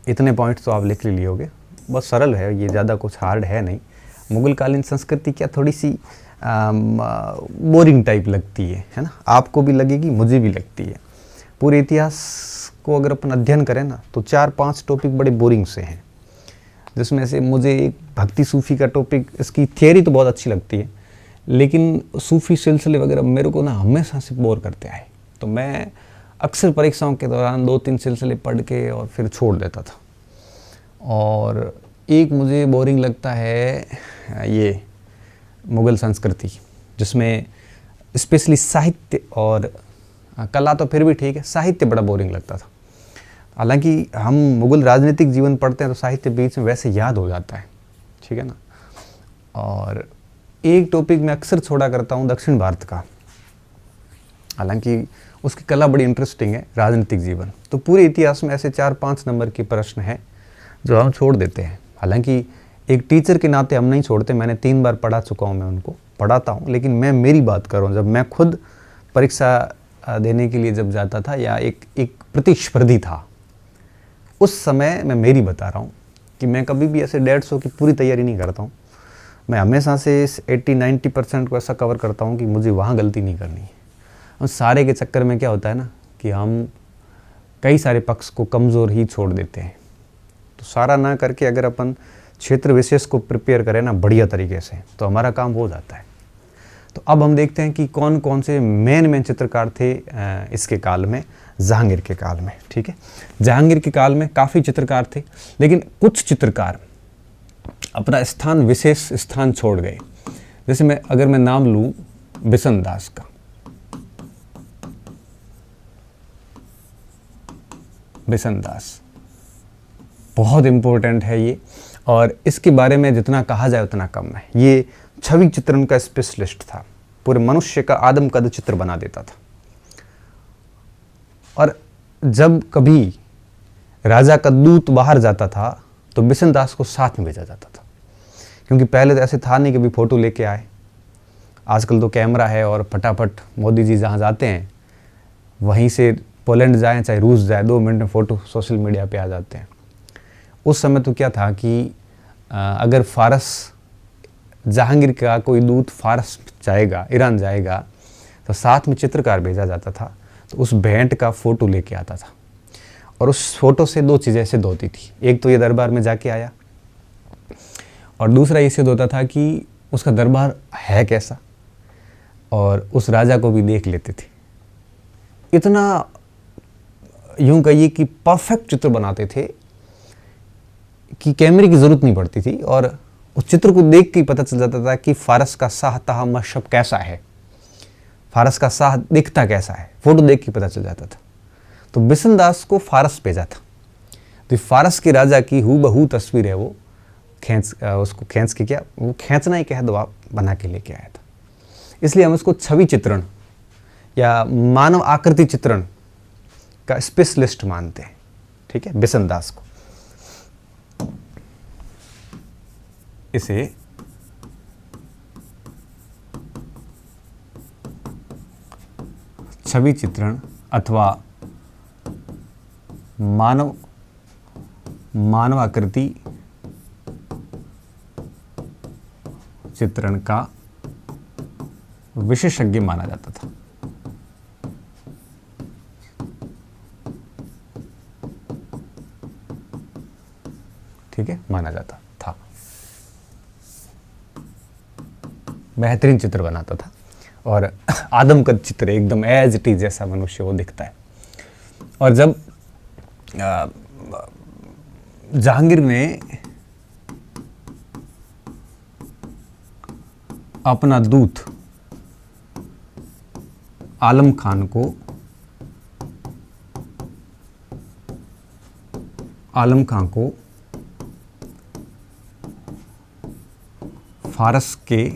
इतने पॉइंट्स तो आप लिख लिए होगे, बहुत सरल है ये, ज़्यादा कुछ हार्ड है नहीं। मुगल कालीन संस्कृति क्या थोड़ी सी बोरिंग टाइप लगती है ना, आपको भी लगेगी, मुझे भी लगती है। पूरे इतिहास को अगर अपन अध्ययन करें ना, तो 4-5 टॉपिक बड़े बोरिंग से हैं, जिसमें से मुझे एक भक्ति सूफी का टॉपिक, इसकी थियरी तो बहुत अच्छी लगती है, लेकिन सूफी सिलसिले वगैरह मेरे को ना हमेशा से बोर करते आए। तो मैं अक्सर परीक्षाओं के दौरान 2-3 सिलसिले पढ़ के और फिर छोड़ देता था। और एक मुझे बोरिंग लगता है ये मुग़ल संस्कृति, जिसमें स्पेशली साहित्य और हाँ, कला तो फिर भी ठीक है, साहित्य बड़ा बोरिंग लगता था। हालांकि हम मुगल राजनीतिक जीवन पढ़ते हैं तो साहित्य बीच में वैसे याद हो जाता है, ठीक है ना। और एक टॉपिक मैं अक्सर छोड़ा करता हूँ, दक्षिण भारत का, हालांकि उसकी कला बड़ी इंटरेस्टिंग है, राजनीतिक जीवन। तो पूरे इतिहास में ऐसे 4-5 नंबर के प्रश्न हैं जो हम छोड़ देते हैं। हालांकि एक टीचर के नाते हम नहीं छोड़ते, मैंने 3 बार पढ़ा चुका हूँ, मैं उनको पढ़ाता हूँ। लेकिन मैं मेरी बात करूँ, जब मैं खुद परीक्षा देने के लिए जब जाता था या एक प्रतिस्पर्धी था, उस समय मैं मेरी बता रहा हूँ कि मैं कभी भी ऐसे 150 की पूरी तैयारी नहीं करता हूँ। मैं हमेशा से इस 80-90% को ऐसा कवर करता हूँ कि मुझे वहाँ गलती नहीं करनी है। और सारे के चक्कर में क्या होता है ना कि हम कई सारे पक्ष को कमज़ोर ही छोड़ देते हैं। तो सारा ना करके अगर अपन क्षेत्र विशेष को प्रिपेयर करें ना बढ़िया तरीके से, तो हमारा काम हो जाता है। तो अब हम देखते हैं कि कौन कौन से मेन चित्रकार थे इसके काल में, जहांगीर के काल में। ठीक है, जहांगीर के काल में काफ़ी चित्रकार थे, लेकिन कुछ चित्रकार अपना स्थान विशेष स्थान छोड़ गए। जैसे अगर मैं नाम लूँ बिशन दास का, बिशन दास बहुत इम्पोर्टेंट है ये, और इसके बारे में जितना कहा जाए उतना कम है। ये छवि चित्रण का स्पेशलिस्ट था, पूरे मनुष्य का आदम कद चित्र बना देता था। और जब कभी राजा का दूत बाहर जाता था तो बिशन दास को साथ में भेजा जाता था, क्योंकि पहले तो ऐसे था नहीं कि भी फ़ोटो लेके आए। आजकल तो कैमरा है और फटाफट मोदी जी जहाँ जाते हैं वहीं से पोलैंड जाएं चाहे रूस जाए, 2 मिनट में फ़ोटो सोशल मीडिया पे आ जाते हैं। उस समय तो क्या था कि अगर फ़ारस, जहांगीर का कोई दूत फ़ारस जाएगा, ईरान जाएगा, तो साथ में चित्रकार भेजा जाता था। तो उस भेंट का फ़ोटो लेके आता था, और उस फ़ोटो से 2 चीज़ें सिद्ध होती थी। एक तो ये दरबार में जाके आया, और दूसरा ये सिद्ध होता था कि उसका दरबार है कैसा, और उस राजा को भी देख लेते थे। इतना यूं कहिए कि परफेक्ट चित्र बनाते थे कि कैमरे की ज़रूरत नहीं पड़ती थी, और उस चित्र को देख के पता चल जाता था कि फ़ारस का शाह तहा मशहब कैसा है, फ़ारस का शाह दिखता कैसा है, फ़ोटो देख के पता चल जाता था। तो बिशन दास को फ़ारस भेजा था, तो फ़ारस के राजा की हूबहू तस्वीर है, वो उसको खींच के, क्या वो खींचना ही कह दो आप, बना के लेके आया था। इसलिए हम उसको छवि चित्रण या मानव आकृति चित्रण का स्पेशलिस्ट मानते हैं। ठीक है, बिशन दास को। इसे छवि चित्रण अथवा मानव आकृति चित्रण का विशेषज्ञ माना जाता था। ठीक है, माना जाता था। बेहतरीन चित्र बनाता था, और आदम का चित्र एकदम एज इट इज जैसा मनुष्य वो दिखता है। और जब जहांगीर ने अपना दूत आलम खान को फ़ारस के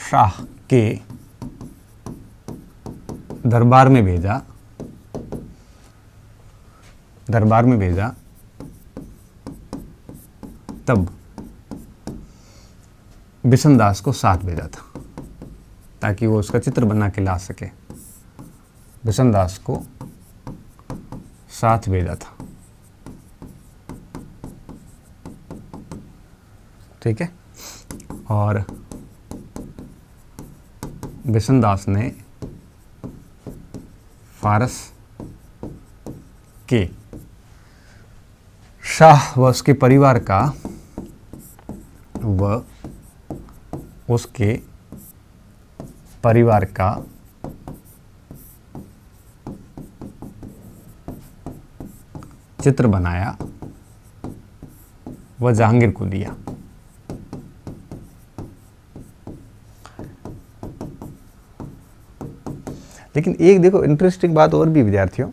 शाह के दरबार में भेजा, तब बिशन दास को साथ भेजा था ताकि वो उसका चित्र बना के ला सके। बिशन दास को साथ भेजा था। ठीक है, और बिशन दास ने फ़ारस के शाह व उसके परिवार का चित्र बनाया व जहांगीर को दिया। लेकिन एक देखो इंटरेस्टिंग बात और भी विद्यार्थियों,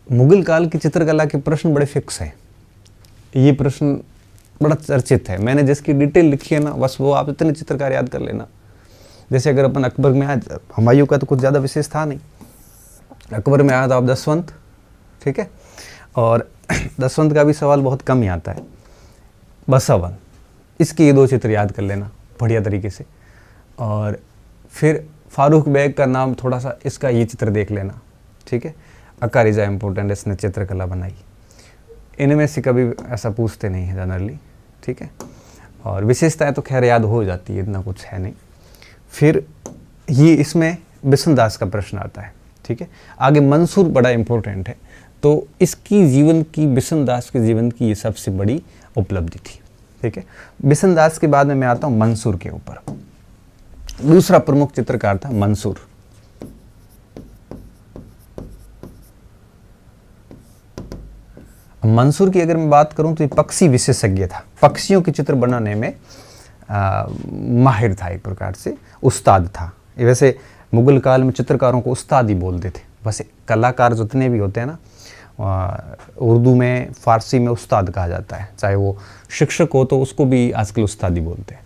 मुगल काल की चित्रकला के प्रश्न बड़े फिक्स हैं। ये प्रश्न बड़ा चर्चित है, मैंने जिसकी डिटेल लिखी है ना, बस वो आप इतने चित्रकार याद कर लेना। जैसे अगर अपन अकबर में आए, हुमायूं का तो कुछ ज़्यादा विशेष था नहीं, अकबर में आया तो आप दसवंत, ठीक है, और दसवंत का भी सवाल बहुत कम ही आता है। बसावन, इसके ये 2 चित्र याद कर लेना बढ़िया तरीके से। और फिर फारूक बेग का नाम थोड़ा सा, इसका ये चित्र देख लेना, ठीक है। अकारिजा इम्पोर्टेंट, इसने चित्रकला बनाई। इनमें से कभी ऐसा पूछते नहीं है जनरली, ठीक है। और विशेषताएं तो खैर याद हो जाती है, इतना कुछ है नहीं। फिर ये इसमें बिशनदास का प्रश्न आता है, ठीक है। आगे मंसूर बड़ा इंपॉर्टेंट है, तो इसकी जीवन की, बिशनदास के जीवन की ये सबसे बड़ी उपलब्धि थी, ठीक है। बिशनदास के बाद में मैं आता हूँ मंसूर के ऊपर। दूसरा प्रमुख चित्रकार था मंसूर। मंसूर की अगर मैं बात करूं तो ये पक्षी विशेषज्ञ था, पक्षियों के चित्र बनाने में माहिर था, एक प्रकार से उस्ताद था। वैसे मुगल काल में चित्रकारों को उस्ताद ही बोलते थे। वैसे कलाकार जितने भी होते हैं ना, उर्दू में, फारसी में उस्ताद कहा जाता है। चाहे वो शिक्षक हो तो उसको भी आजकल उस्ताद ही बोलते हैं।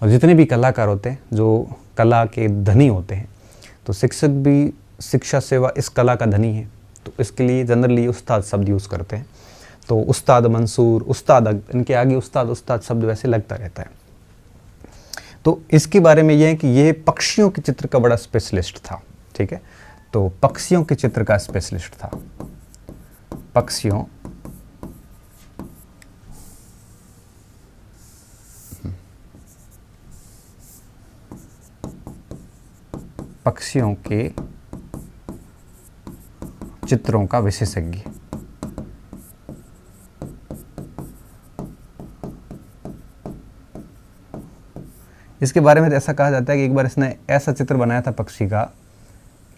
और जितने भी कलाकार होते हैं जो कला के धनी होते हैं, तो शिक्षक भी शिक्षा सेवा इस कला का धनी है, तो इसके लिए जनरली उस्ताद शब्द यूज़ करते हैं। तो उस्ताद मंसूर, उस्ताद, इनके आगे उस्ताद उस्ताद शब्द वैसे लगता रहता है। तो इसके बारे में यह है कि यह पक्षियों के चित्र का बड़ा स्पेशलिस्ट था, ठीक है। तो पक्षियों के चित्र का स्पेशलिस्ट था, पक्षियों पक्षियों के चित्रों का विशेषज्ञ। इसके बारे में तो ऐसा कहा जाता है कि एक बार इसने ऐसा चित्र बनाया था पक्षी का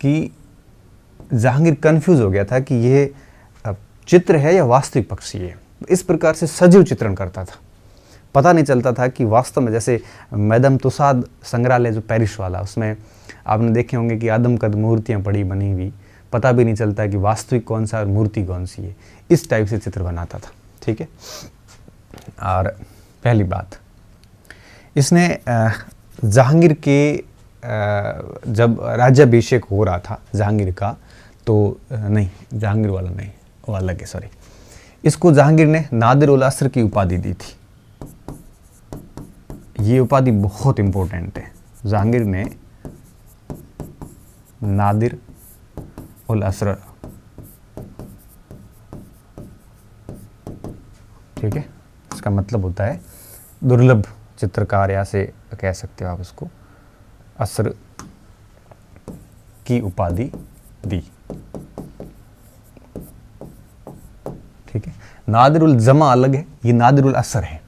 कि जहांगीर कंफ्यूज हो गया था कि यह चित्र है या वास्तविक पक्षी है। इस प्रकार से सजीव चित्रण करता था, पता नहीं चलता था कि वास्तव में, जैसे मैडम तुसाद संग्रहालय जो पेरिस वाला, उसमें आपने देखे होंगे कि आदमकद मूर्तियाँ पड़ी बनी हुई, पता भी नहीं चलता कि वास्तविक कौन सा और मूर्ति कौन सी है। इस टाइप से चित्र बनाता था, ठीक है। और पहली बात, इसने जहांगीर के जब राज्याभिषेक हो रहा था जहांगीर का, तो नहीं, जहांगीर वाला नहीं, वो अलग है, सॉरी, इसको जहांगीर ने नादिर उल असर की उपाधि दी थी। ये उपाधि बहुत इंपॉर्टेंट है। जहांगीर ने नादिर उल असर, ठीक है, इसका मतलब होता है दुर्लभ चित्रकार, या से कह सकते हो आप इसको, असर की उपाधि दी, ठीक है। नादिर उल जमा अलग है, ये नादिर उल असर है।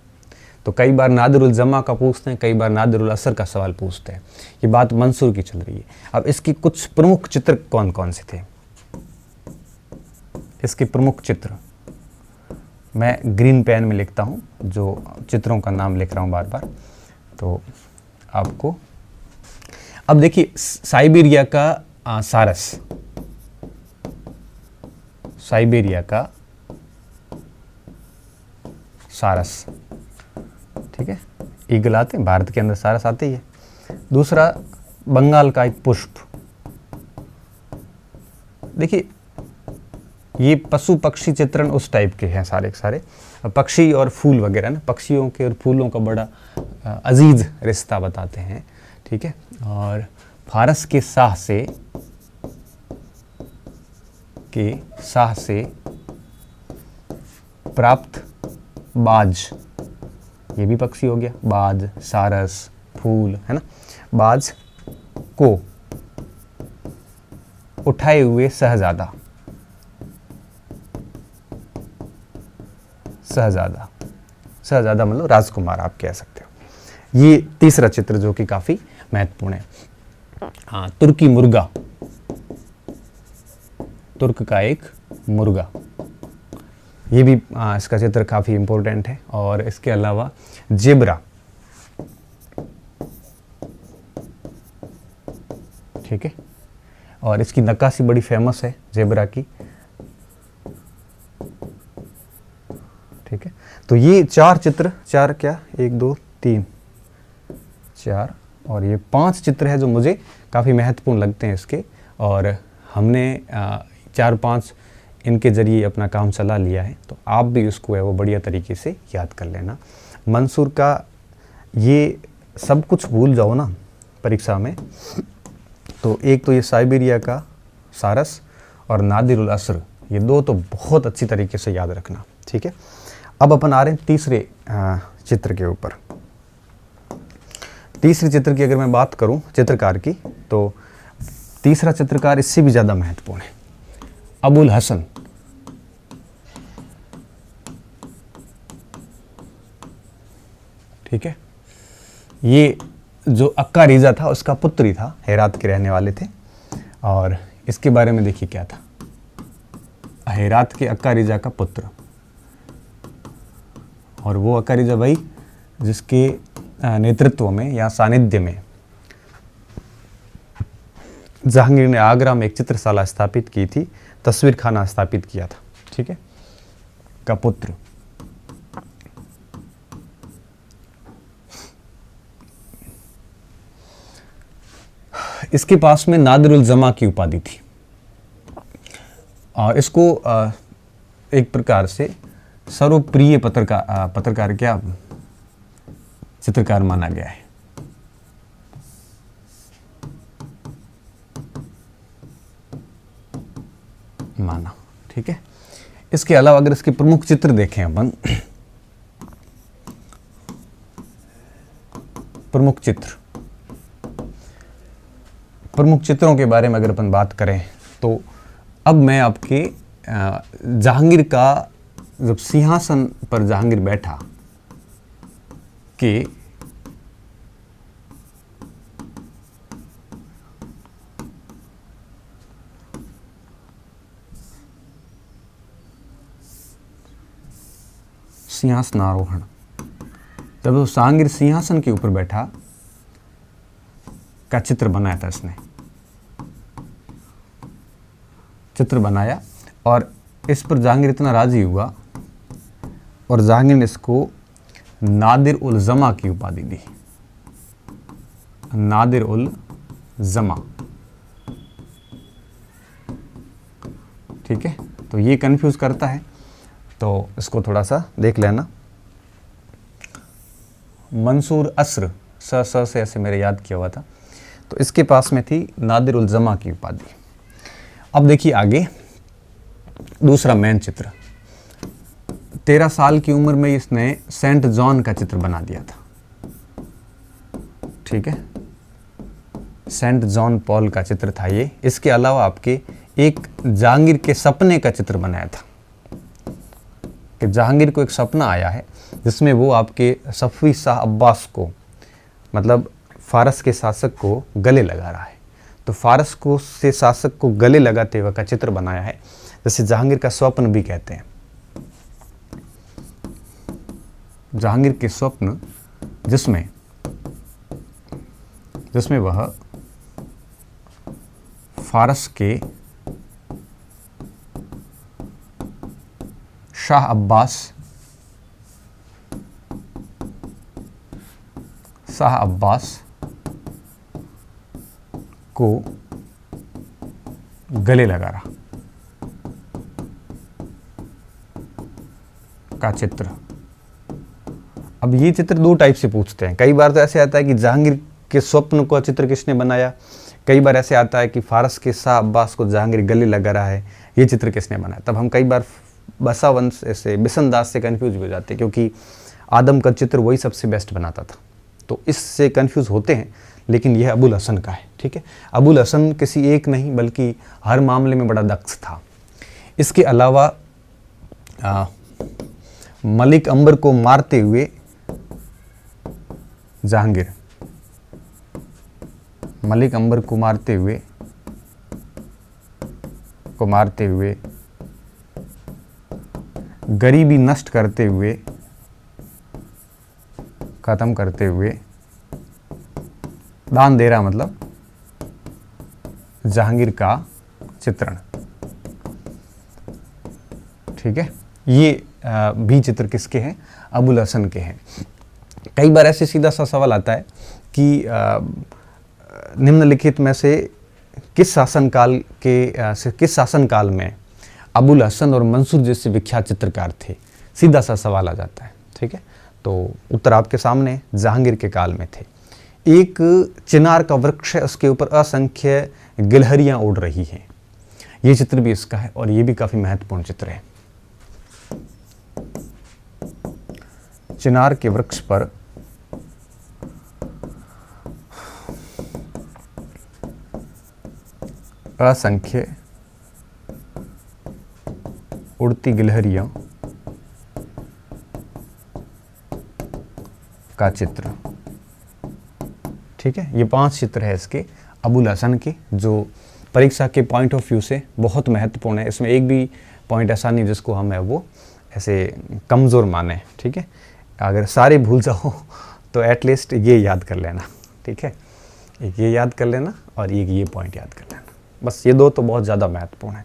तो कई बार नादिर उल जमा का पूछते हैं, कई बार नादिर उल असर का सवाल पूछते हैं। ये बात मंसूर की चल रही है। अब इसकी कुछ प्रमुख चित्र कौन कौन से थे, इसके प्रमुख चित्र मैं ग्रीन पेन में लिखता हूँ, जो चित्रों का नाम लिख रहा हूँ बार बार, तो आपको अब देखिए, साइबेरिया का सारस, साइबेरिया का सारस, ठीक है, ईगल आते हैं भारत के अंदर, सारस आते ही है। दूसरा बंगाल का एक पुष्प। देखिए ये पशु पक्षी चित्रण उस टाइप के हैं सारे के सारे, पक्षी और फूल वगैरह ना, पक्षियों के और फूलों का बड़ा अजीज रिश्ता बताते हैं, ठीक है। और फारस के शाह से प्राप्त बाज, ये भी पक्षी हो गया, बाज, सारस, फूल, है ना। बाज को उठाए हुए शहजादा, शहजादा, शहजादा मतलब राजकुमार आप कह सकते हो। ये तीसरा चित्र जो कि काफी महत्वपूर्ण है। हाँ, तुर्की मुर्गा, तुर्क का एक मुर्गा, ये भी इसका चित्र काफी इंपॉर्टेंट है। और इसके अलावा जेब्रा, ठीक है, और इसकी नक्काशी बड़ी फेमस है जेबरा की। ठीक है, तो ये 4 चित्र, 4 क्या, 1 2 3 4 और ये 5 चित्र है जो मुझे काफ़ी महत्वपूर्ण लगते हैं इसके, और हमने 4-5 इनके ज़रिए अपना काम चला लिया है। तो आप भी उसको है वो बढ़िया तरीके से याद कर लेना। मंसूर का ये सब कुछ भूल जाओ ना परीक्षा में, तो एक तो ये साइबेरिया का सारस और नादिरुल असर, ये 2 तो बहुत अच्छी तरीके से याद रखना। ठीक है, अब अपन आ रहे हैं तीसरे चित्र के ऊपर। तीसरे चित्र की अगर मैं बात करूं चित्रकार की, तो तीसरा चित्रकार इससे भी ज़्यादा महत्वपूर्ण है, अबुल हसन। ठीक है, ये जो अक्का रिजा था उसका पुत्र ही था, हेरात के रहने वाले थे। और इसके बारे में देखिए क्या था, हेरात के अक्का रिजा का पुत्र, और वो अक्का रिजा भाई जिसके नेतृत्व में या सानिध्य में जहांगीर ने आगरा में एक चित्रशाला स्थापित की थी, तस्वीर खाना स्थापित किया था। ठीक है, का पुत्र। इसके पास में नादिरुल जमा की उपाधि थी, और इसको एक प्रकार से सर्वप्रिय पत्रकार क्या चित्रकार माना गया है। माना, ठीक है। इसके अलावा अगर इसके प्रमुख चित्र देखें अपन, प्रमुख चित्रों के बारे में अगर अपन बात करें, तो अब मैं आपके जहांगीर का जब सिंहासन पर जहांगीर बैठा कि सिंहासनारोहण, जब वो जहांगीर सिंहासन के ऊपर बैठा का चित्र बनाया था, इसने चित्र बनाया और इस पर जहांगीर इतना राजी हुआ और जहांगीर ने इसको नादिर उल जमा की उपाधि दी। नादिर उल जमा, ठीक है। तो ये कंफ्यूज करता है, तो इसको थोड़ा सा देख लेना। मंसूर असर, स से ऐसे मेरे याद किया हुआ था, तो इसके पास में थी नादिर उल जमा की उपाधि। अब देखिए आगे दूसरा मेन चित्र, 13 साल की उम्र में इसने सेंट जॉन का चित्र बना दिया था, ठीक है। सेंट जॉन पॉल का चित्र था ये। इसके अलावा आपके एक जहांगीर के सपने का चित्र बनाया था कि जहांगीर को एक सपना आया है जिसमें वो आपके सफवी शाह अब्बास को, मतलब फारस के शासक को गले लगा रहा है। तो फारस को से शासक को गले लगाते हुए का चित्र बनाया है, जैसे जहांगीर का स्वप्न भी कहते हैं। जहांगीर के स्वप्न जिसमें वह फारस के शाह अब्बास को गले लगा रहा का चित्र। अब ये चित्र 2 टाइप से पूछते हैं। कई बार तो ऐसे आता है कि जहांगीर के स्वप्न को चित्र किसने बनाया, कई बार ऐसे आता है कि फारस के शाह अब्बास को जहांगीर गले लगा रहा है, ये चित्र किसने बनाया। तब हम कई बार बसावंश से बिसनदास से कंफ्यूज हो जाते हैं, क्योंकि आदम का चित्र वही सबसे बेस्ट बनाता था, तो इससे कंफ्यूज होते हैं। लेकिन यह अबुल हसन का है, ठीक है। अबुल हसन किसी एक नहीं बल्कि हर मामले में बड़ा दक्ष था। इसके अलावा मलिक अंबर को मारते हुए जहांगीर, मलिक अंबर को मारते हुए गरीबी नष्ट करते हुए, खत्म करते हुए, दान दे रहा मतलब जहांगीर का चित्रण। ठीक है, ये भी चित्र किसके हैं? अबुल हसन के हैं। कई बार ऐसे सीधा सा सवाल आता है कि निम्नलिखित में से किस शासनकाल में अबुल हसन और मंसूर जैसे विख्यात चित्रकार थे? सीधा सा सवाल आ जाता है। ठीक है, तो उत्तर आपके सामने, जहांगीर के काल में थे। एक चिनार का वृक्ष है, उसके ऊपर असंख्य गिलहरियां उड़ रही हैं। ये चित्र भी इसका है और ये भी काफी महत्वपूर्ण चित्र है। चिनार के वृक्ष पर असंख्य उड़ती गिलहरियों का चित्र। ठीक है, ये 5 चित्र है इसके अबुल हसन के, जो परीक्षा के पॉइंट ऑफ व्यू से बहुत महत्वपूर्ण है। इसमें एक भी पॉइंट ऐसा नहीं जिसको हम है वो ऐसे कमज़ोर माने। ठीक है, अगर सारे भूल जाओ तो एटलीस्ट ये याद कर लेना। ठीक है, एक ये याद कर लेना और एक ये पॉइंट याद कर लेना। बस ये 2 तो बहुत ज़्यादा महत्वपूर्ण है।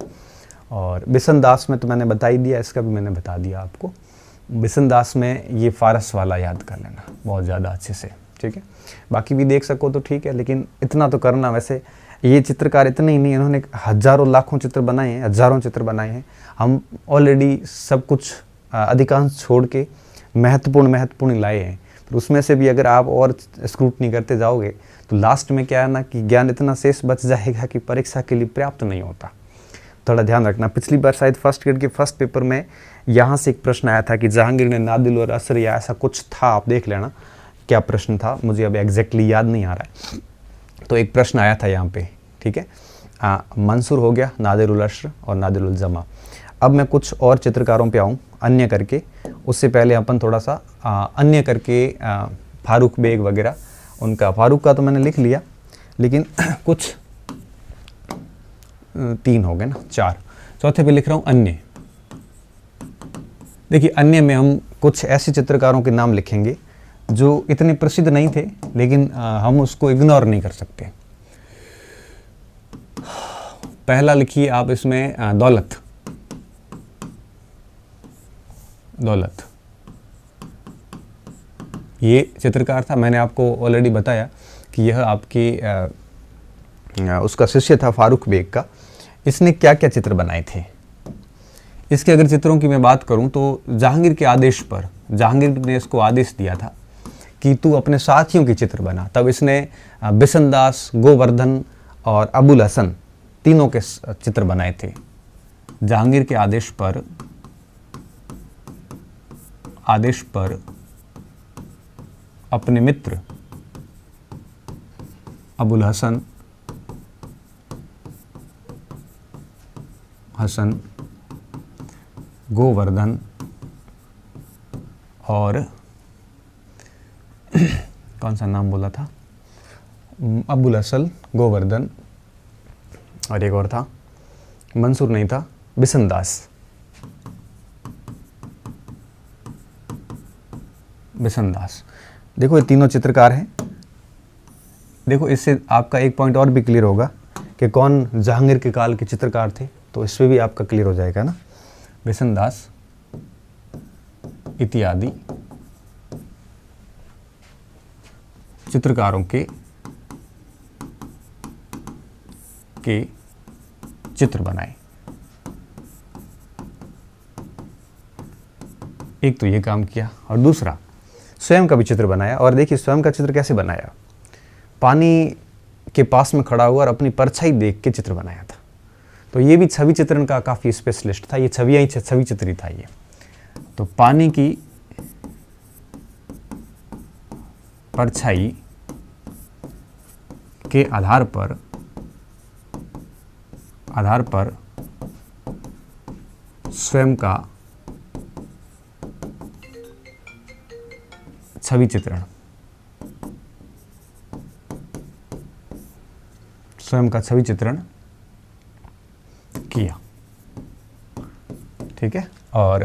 और बिशन दास में तो मैंने बता ही दिया, इसका भी मैंने बता दिया आपको। बिशन दास में ये फारस वाला याद कर लेना बहुत ज़्यादा अच्छे से। ठीक है, बाकी भी देख सको तो ठीक है, लेकिन इतना तो करना। वैसे ये चित्रकार इतने ही नहीं, इन्होंने हज़ारों लाखों चित्र बनाए हैं, हज़ारों चित्र बनाए हैं। हम ऑलरेडी सब कुछ अधिकांश छोड़ के महत्वपूर्ण लाए हैं। फिर उसमें से भी अगर आप और स्क्रूटनी करते जाओगे तो लास्ट में क्या है ना कि ज्ञान इतना शेष बच जाएगा कि परीक्षा के लिए पर्याप्त नहीं होता। थोड़ा ध्यान रखना। पिछली बार शायद फर्स्ट ग्रेड के फर्स्ट पेपर में यहाँ से एक प्रश्न आया था कि जहांगीर ने नादिल और असर या ऐसा कुछ था, आप देख लेना क्या प्रश्न था, मुझे अब एग्जैक्टली याद नहीं आ रहा है। तो एक प्रश्न आया था यहाँ पे। ठीक है, मंसूर हो गया, नादिर उल अश्र और नादिर उल जमा। अब मैं कुछ और चित्रकारों पे आऊँ अन्य करके। उससे पहले अपन थोड़ा सा अन्य करके फारूक बेग वगैरह, उनका फारूक का तो मैंने लिख लिया, लेकिन कुछ 3 हो गए ना, 4। चौथे पे लिख रहा हूँ अन्य। देखिए, अन्य में हम कुछ ऐसे चित्रकारों के नाम लिखेंगे जो इतने प्रसिद्ध नहीं थे, लेकिन हम उसको इग्नोर नहीं कर सकते। पहला लिखिए आप इसमें दौलत। ये चित्रकार था, मैंने आपको ऑलरेडी बताया कि यह आपके उसका शिष्य था फारूक बेग का। इसने क्या क्या चित्र बनाए थे? इसके अगर चित्रों की मैं बात करूं तो जहांगीर के आदेश पर, जहांगीर ने इसको आदेश दिया था कि तू अपने साथियों के चित्र बना। तब इसने बिशन दास, गोवर्धन और अबुल हसन तीनों के चित्र बनाए थे। जहांगीर के आदेश पर अपने मित्र अबुल हसन गोवर्धन और कौन सा नाम बोला था, अबुल हसन, गोवर्धन और एक और था, मंसूर नहीं था, बिशन दास। देखो ये तीनों चित्रकार हैं। देखो इससे आपका एक पॉइंट और भी क्लियर होगा कि कौन जहांगीर के काल के चित्रकार थे, तो इसमें भी आपका क्लियर हो जाएगा ना। बिशन दास इत्यादि चित्रकारों के चित्र बनाए। एक तो ये काम किया और दूसरा स्वयं का भी चित्र बनाया। और देखिए स्वयं का चित्र कैसे बनाया, पानी के पास में खड़ा हुआ और अपनी परछाई देख के चित्र बनाया था। तो ये भी छवि चित्रण का काफ़ी स्पेशलिस्ट था, ये छवि चित्र ही था ये। तो पानी की परछाई के आधार पर स्वयं का छवि चित्रण, किया। ठीक है, और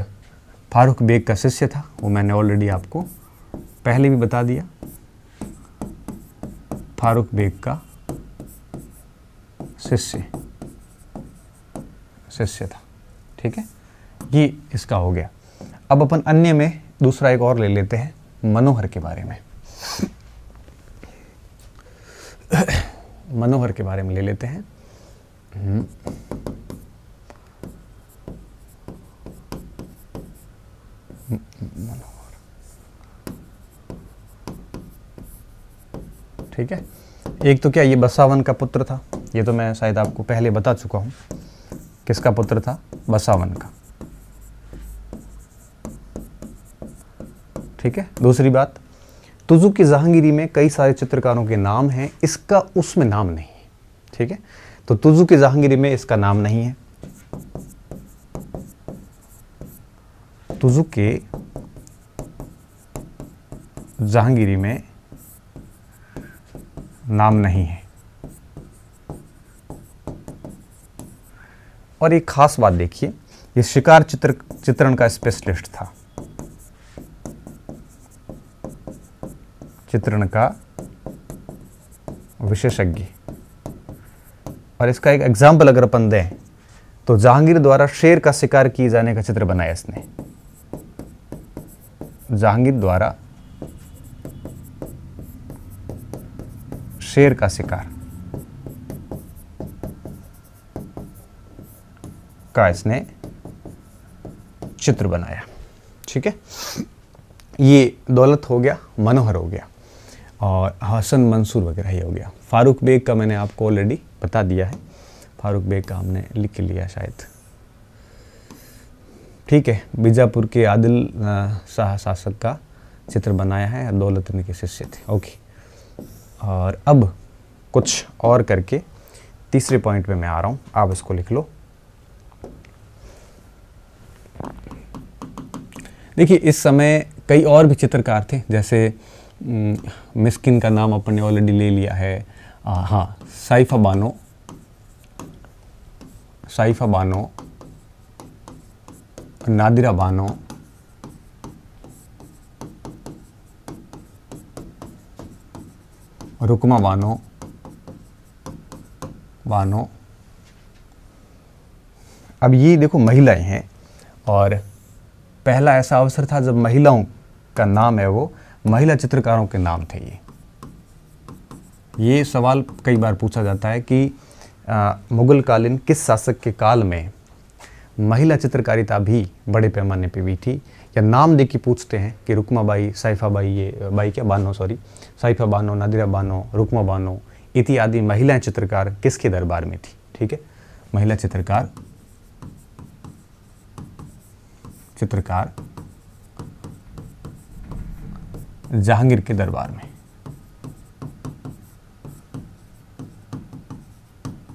फारूक बेग का शिष्य था, वो मैंने ऑलरेडी आपको पहले भी बता दिया। फारूक बेग का शिष्य था। ठीक है, ये इसका हो गया। अब अपन अन्य में दूसरा एक और ले लेते हैं, मनोहर के बारे में। मनोहर के बारे में ले लेते हैं। ठीक है, एक तो क्या ये बसावन का पुत्र था, ये तो मैं शायद आपको पहले बता चुका हूं। किसका पुत्र था? बसावन का। ठीक है, दूसरी बात, तुजु की जहांगीरी में कई सारे चित्रकारों के नाम हैं, इसका उसमें नाम नहीं है। ठीक है, तो तुजु की जहांगीरी में इसका नाम नहीं है। तुजु के जहांगीरी में नाम नहीं है। और एक खास बात देखिए, ये शिकार चित्रण का स्पेशलिस्ट था, चित्रण का विशेषज्ञ। और इसका एक एग्जाम्पल अगर अपन दें तो जहांगीर द्वारा शेर का शिकार किए जाने का चित्र बनाया इसने। जहांगीर द्वारा शेर का शिकार का इसने चित्र बनाया। ठीक है, ये दौलत हो गया, मनोहर हो गया, और हसन मंसूर वगैरह ये हो गया। फारूक बेग का मैंने आपको ऑलरेडी बता दिया है, फारूक बेग का हमने लिख लिया शायद। ठीक है, बीजापुर के आदिल शाह शासक का चित्र बनाया है, दौलत के शिष्य थे। ओके, और अब कुछ और करके तीसरे पॉइंट पे मैं आ रहा हूँ, आप इसको लिख लो। देखिए, इस समय कई और भी चित्रकार थे, जैसे मिस्किन का नाम अपन ने ऑलरेडी ले लिया है। हाँ, साइफा बानो, नादिरा बानो, रुकमा बानो, अब ये देखो महिलाएं हैं, और पहला ऐसा अवसर था जब महिलाओं का नाम है वो महिला चित्रकारों के नाम थे। ये सवाल कई बार पूछा जाता है कि मुगल कालीन किस शासक के काल में महिला चित्रकारिता भी बड़े पैमाने पे भी थी, या नाम दे के पूछते हैं कि रुकमा बाई, साइफा बाई, ये बाई क्या बानो, सॉरी, साइफा बानो, नादिरा बानो, रुकमा बानो इत्यादि महिला चित्रकार किसके दरबार में थी? ठीक है, महिला चित्रकार जहांगीर के दरबार में।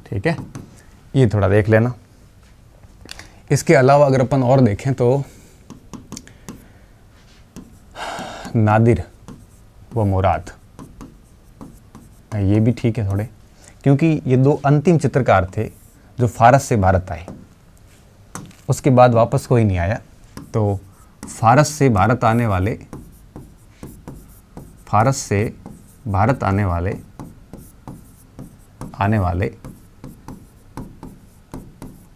ठीक है, ये थोड़ा देख लेना। इसके अलावा अगर अपन और देखें तो नादिर व मुराद, ये भी ठीक है थोड़े, क्योंकि ये दो अंतिम चित्रकार थे जो फारस से भारत आए, उसके बाद वापस कोई नहीं आया। तो फारस से भारत आने वाले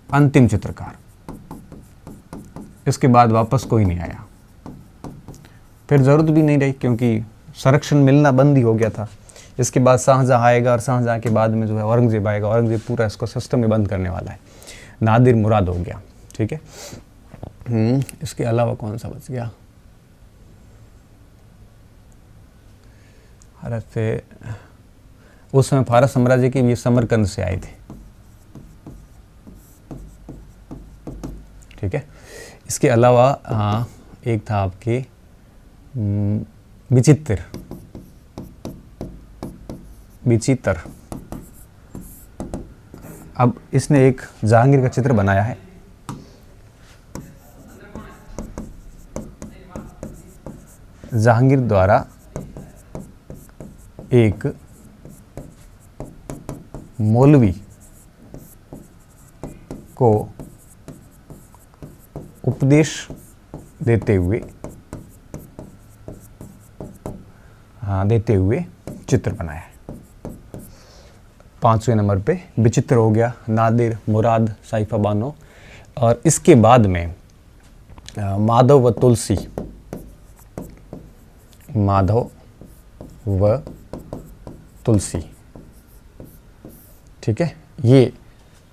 अंतिम चित्रकार, इसके बाद वापस कोई नहीं आया। फिर ज़रूरत भी नहीं रही, क्योंकि संरक्षण मिलना बंद ही हो गया था। इसके बाद शाहजहाँ आएगा, और शाहजहाँ के बाद में जो है औरंगजेब आएगा, औरंगजेब पूरा इसको सिस्टम में बंद करने वाला है। नादिर मुराद हो गया। ठीक है, इसके अलावा कौन सा बच गया? भारत से उस समय फारस साम्राज्य के ये समरकंद से आए थे। ठीक है, इसके अलावा एक था आपके विचित्र। अब इसने एक जहांगीर का चित्र बनाया है। जहांगीर द्वारा एक मौलवी को उपदेश देते हुए चित्र बनाया है। 5वें नंबर पे विचित्र हो गया, नादिर, मुराद, साइफा बानो। और इसके बाद में माधव व तुलसी, माधव व तुलसी, ठीक है, ये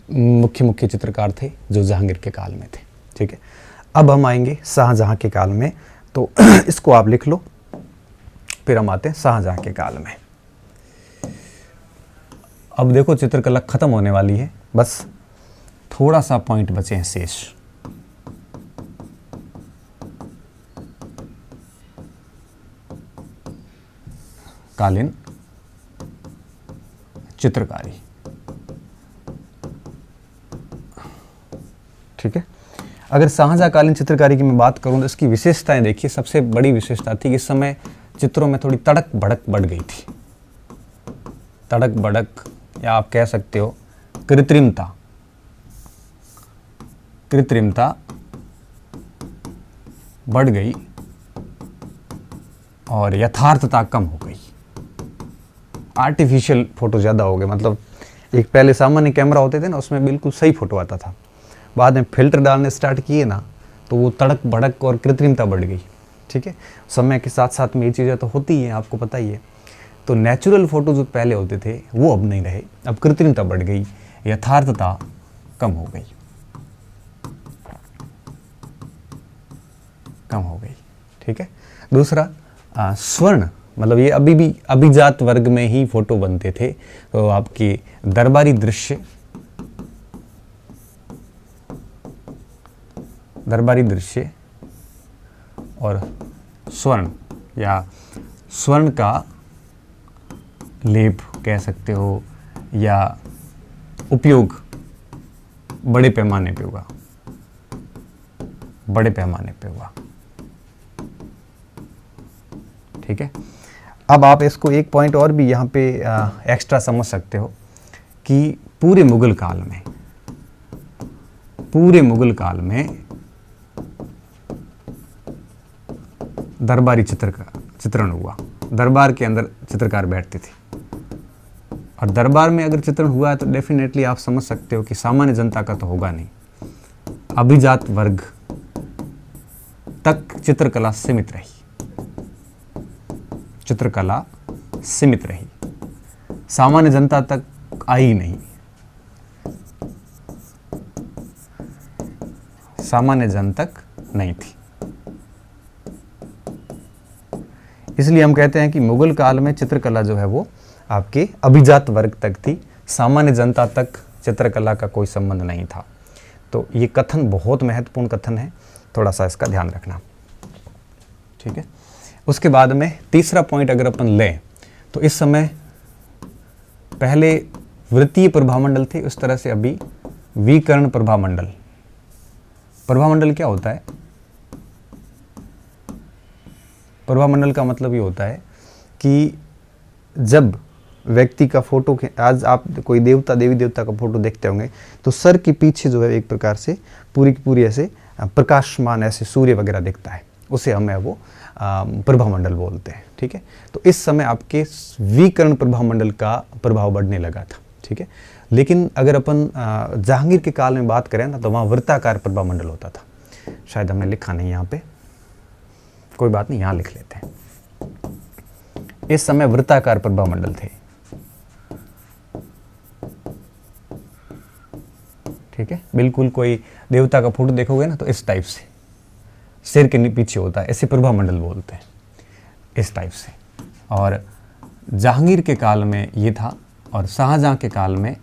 मुख्य मुख्य चित्रकार थे जो जहांगीर के काल में थे। ठीक है, अब हम आएंगे शाहजहां के काल में, तो इसको आप लिख लो, फिर हम आते हैं शाहजहां के काल में। अब देखो चित्रकला खत्म होने वाली है, बस थोड़ा सा पॉइंट बचे हैं शेष। कालीन चित्रकारी, ठीक है। अगर शाहजहां कालीन चित्रकारी की मैं बात करूं तो इसकी विशेषताएं देखिए। सबसे बड़ी विशेषता थी कि इस समय चित्रों में थोड़ी तड़क भड़क बढ़ गई थी। तड़क भड़क, या आप कह सकते हो कृत्रिमता, कृत्रिमता बढ़ गई और यथार्थता कम हो गई। आर्टिफिशियल फोटो ज़्यादा हो गए। मतलब एक पहले सामान्य कैमरा होते थे ना, उसमें बिल्कुल सही फोटो आता था, बाद में फिल्टर डालने स्टार्ट किए ना तो वो तड़क भड़क और कृत्रिमता बढ़ गई। ठीक है, समय के साथ साथ में ये चीज़ें तो होती ही हैं, आपको पता ही है। तो नेचुरल फोटो जो पहले होते थे वो अब नहीं रहे, अब कृत्रिमता बढ़ गई, यथार्थता कम हो गई, कम हो गई। ठीक है, दूसरा स्वर्ण, मतलब ये अभी भी अभिजात वर्ग में ही फोटो बनते थे। तो आपकी दरबारी दृश्य, दरबारी दृश्य और स्वर्ण या स्वर्ण का लेप कह सकते हो, या उपयोग बड़े पैमाने पे हुआ, बड़े पैमाने पे हुआ। ठीक है, अब आप इसको एक पॉइंट और भी यहाँ पे एक्स्ट्रा समझ सकते हो कि पूरे मुगल काल में, पूरे मुगल काल में दरबारी चित्रण हुआ। दरबार के अंदर चित्रकार बैठते थे, और दरबार में अगर चित्रण हुआ है तो डेफिनेटली आप समझ सकते हो कि सामान्य जनता का तो होगा नहीं, अभिजात वर्ग तक चित्रकला सीमित रही, चित्रकला सीमित रही, सामान्य जनता तक आई नहीं, सामान्य जन तक नहीं थी। इसलिए हम कहते हैं कि मुगल काल में चित्रकला जो है वो आपके अभिजात वर्ग तक थी, सामान्य जनता तक चित्रकला का कोई संबंध नहीं था। तो ये कथन बहुत महत्वपूर्ण कथन है, थोड़ा सा इसका ध्यान रखना। ठीक है, उसके बाद में तीसरा पॉइंट अगर अपन लें तो इस समय पहले वृत्तीय प्रभामंडल थे, उस तरह से अभी विकर्ण प्रभामंडल। प्रभामंडल क्या होता है? प्रभामंडल का मतलब ये होता है कि जब व्यक्ति का फोटो, आज आप कोई देवता देवी देवता का फोटो देखते होंगे तो सर के पीछे जो है एक प्रकार से पूरी की पूरी ऐसे प्रकाशमान ऐसे सूर्य वगैरह दिखता है, उसे हमें वो प्रभामंडल बोलते हैं। ठीक है, तो इस समय आपके विकर्ण प्रभामंडल का प्रभाव बढ़ने लगा था। ठीक है, लेकिन अगर अपन जहांगीर के काल में बात करें ना तो वहाँ वृत्ताकार प्रभामंडल होता था। शायद हमने लिखा नहीं यहाँ पे, कोई बात नहीं, यहाँ लिख लेते हैं। इस समय वृत्ताकार प्रभामंडल थे। ठीक है, बिल्कुल कोई देवता का फोटो देखोगे ना तो इस टाइप से सिर के पीछे होता है, ऐसे प्रभामंडल बोलते हैं, इस टाइप से। और जहांगीर के काल में ये था, और शाहजहां के काल में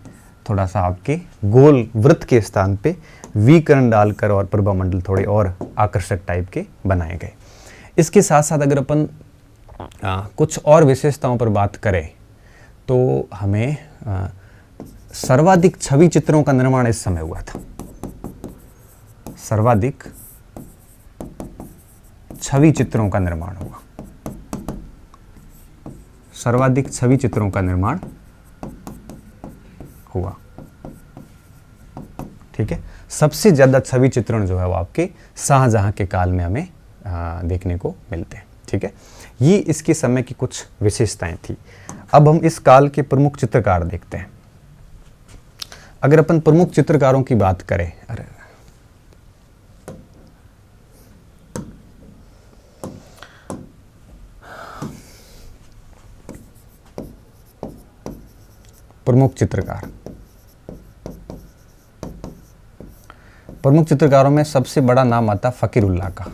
थोड़ा सा आपके गोल वृत्त के स्थान पे विकर्ण डालकर और प्रभामंडल थोड़े और आकर्षक टाइप के बनाए गए। इसके साथ साथ अगर अपन कुछ और विशेषताओं पर बात करें तो हमें सर्वाधिक छवि चित्रों का निर्माण इस समय हुआ था। सर्वाधिक छवि चित्रों का निर्माण हुआ, सर्वाधिक छवि चित्रों का निर्माण हुआ। ठीक है, सबसे ज्यादा छवि चित्रण जो है वो आपके शाहजहां के काल में हमें देखने को मिलते हैं। ठीक है, ये इसके समय की कुछ विशेषताएं थी। अब हम इस काल के प्रमुख चित्रकार देखते हैं। अगर अपन प्रमुख चित्रकारों की बात करें, अरे प्रमुख चित्रकारों में सबसे बड़ा नाम आता फकीरुल्लाह का।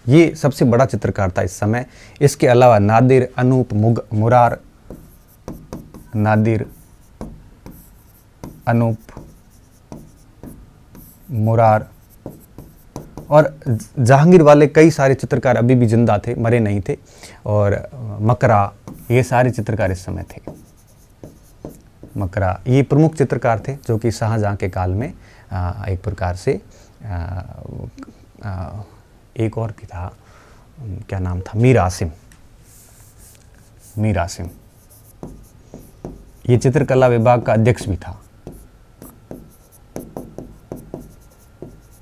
ये सबसे बड़ा चित्रकार था इस समय। इसके अलावा नादिर, अनूप, मुरार, नादिर, अनूप, मुरार और जहांगीर वाले कई सारे चित्रकार अभी भी जिंदा थे, मरे नहीं थे। और मकरा, ये सारे चित्रकार इस समय थे। मकरा ये प्रमुख चित्रकार थे जो कि शाहजहां के काल में एक प्रकार से एक और भी था, क्या नाम था, मीर आसिम। ये चित्रकला विभाग का अध्यक्ष भी था,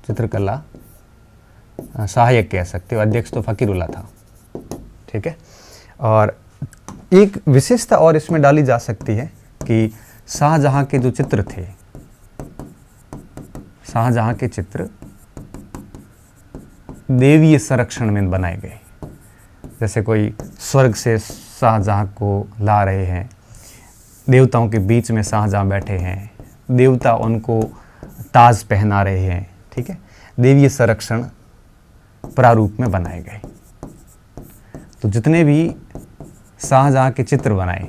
चित्रकला सहायक कह सकते हो, अध्यक्ष तो फकीरुल्लाह था। ठीक है। और एक विशेषता और इसमें डाली जा सकती है कि शाहजहां के जो चित्र थे, शाहजहां के चित्र देवीय संरक्षण में बनाए गए। जैसे कोई स्वर्ग से शाहजहां को ला रहे हैं, देवताओं के बीच में शाहजहां बैठे हैं, देवता उनको ताज पहना रहे हैं। ठीक है। देवीय संरक्षण प्रारूप में बनाए गए। तो जितने भी शाहजहां के चित्र बनाए,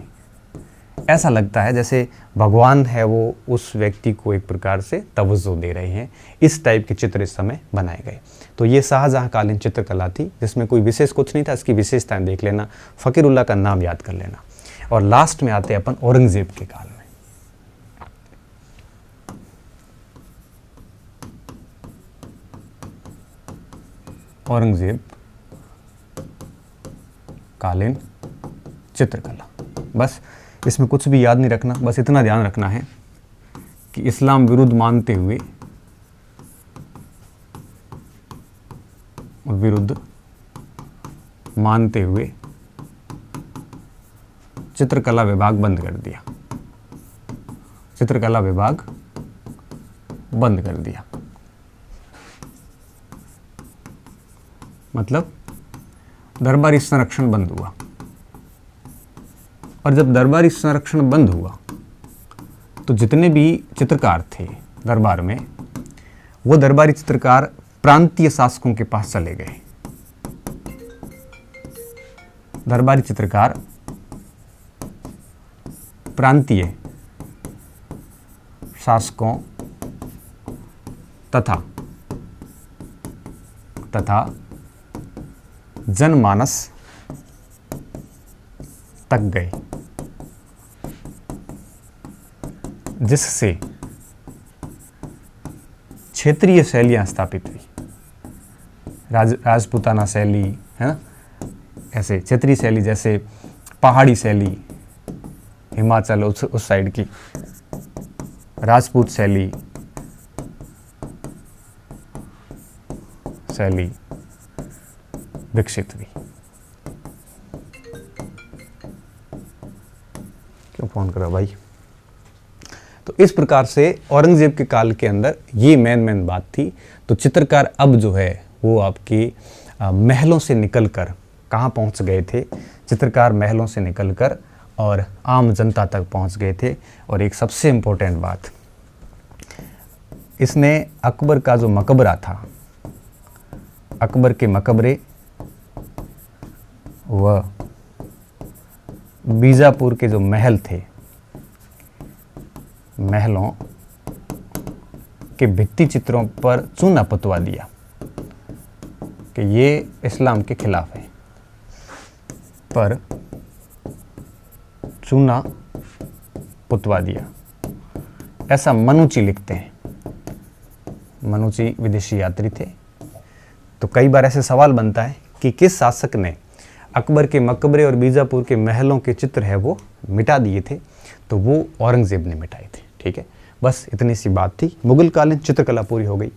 ऐसा लगता है जैसे भगवान है वो उस व्यक्ति को एक प्रकार से तवज्जो दे रहे हैं। इस टाइप के चित्र इस समय बनाए गए। तो ये शाहजहां कालीन चित्रकला थी, जिसमें कोई विशेष कुछ नहीं था। इसकी विशेषताएं देख लेना, फकीरुल्लाह का नाम याद कर लेना। और लास्ट में आते हैं अपन औरंगजेब के काल में। औरंगजेब कालीन चित्रकला। बस इसमें कुछ भी याद नहीं रखना, बस इतना ध्यान रखना है कि इस्लाम विरुद्ध मानते हुए चित्रकला विभाग बंद कर दिया। चित्रकला विभाग बंद कर दिया, मतलब दरबारी संरक्षण बंद हुआ। और जब दरबारी संरक्षण बंद हुआ तो जितने भी चित्रकार थे दरबार में, वो दरबारी चित्रकार प्रांतीय शासकों के पास चले गए। दरबारी चित्रकार प्रांतीय शासकों तथा जनमानस तक गए, जिससे क्षेत्रीय शैलियां स्थापित हुई। राजपूताना शैली है ना, ऐसे क्षेत्रीय शैली, जैसे पहाड़ी शैली हिमाचल उस साइड की, राजपूत शैली विकसित हुई। क्यों फोन करा भाई? तो इस प्रकार से औरंगजेब के काल के अंदर ये मेन बात थी। तो चित्रकार अब जो है वो आपके महलों से निकलकर कहाँ पहुँच गए थे? चित्रकार महलों से निकलकर और आम जनता तक पहुँच गए थे। और एक सबसे इम्पोर्टेंट बात, इसने अकबर का जो मकबरा था, अकबर के मकबरे व बीजापुर के जो महल थे, महलों के भित्ति चित्रों पर चूना पुतवा दिया कि ये इस्लाम के खिलाफ है। पर चूना पुतवा दिया, ऐसा मनुची लिखते हैं। मनुची विदेशी यात्री थे। तो कई बार ऐसे सवाल बनता है कि किस शासक ने अकबर के मकबरे और बीजापुर के महलों के चित्र है वो मिटा दिए थे? तो वो औरंगजेब ने मिटाए थे। ठीक है, बस इतनी सी बात थी। मुगलकालीन चित्रकला पूरी हो गई।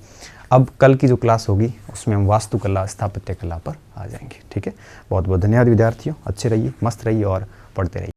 अब कल की जो क्लास होगी उसमें हम वास्तुकला, स्थापत्य कला पर आ जाएंगे। ठीक है, बहुत बहुत धन्यवाद विद्यार्थियों। अच्छे रहिए, मस्त रहिए और पढ़ते रहिए।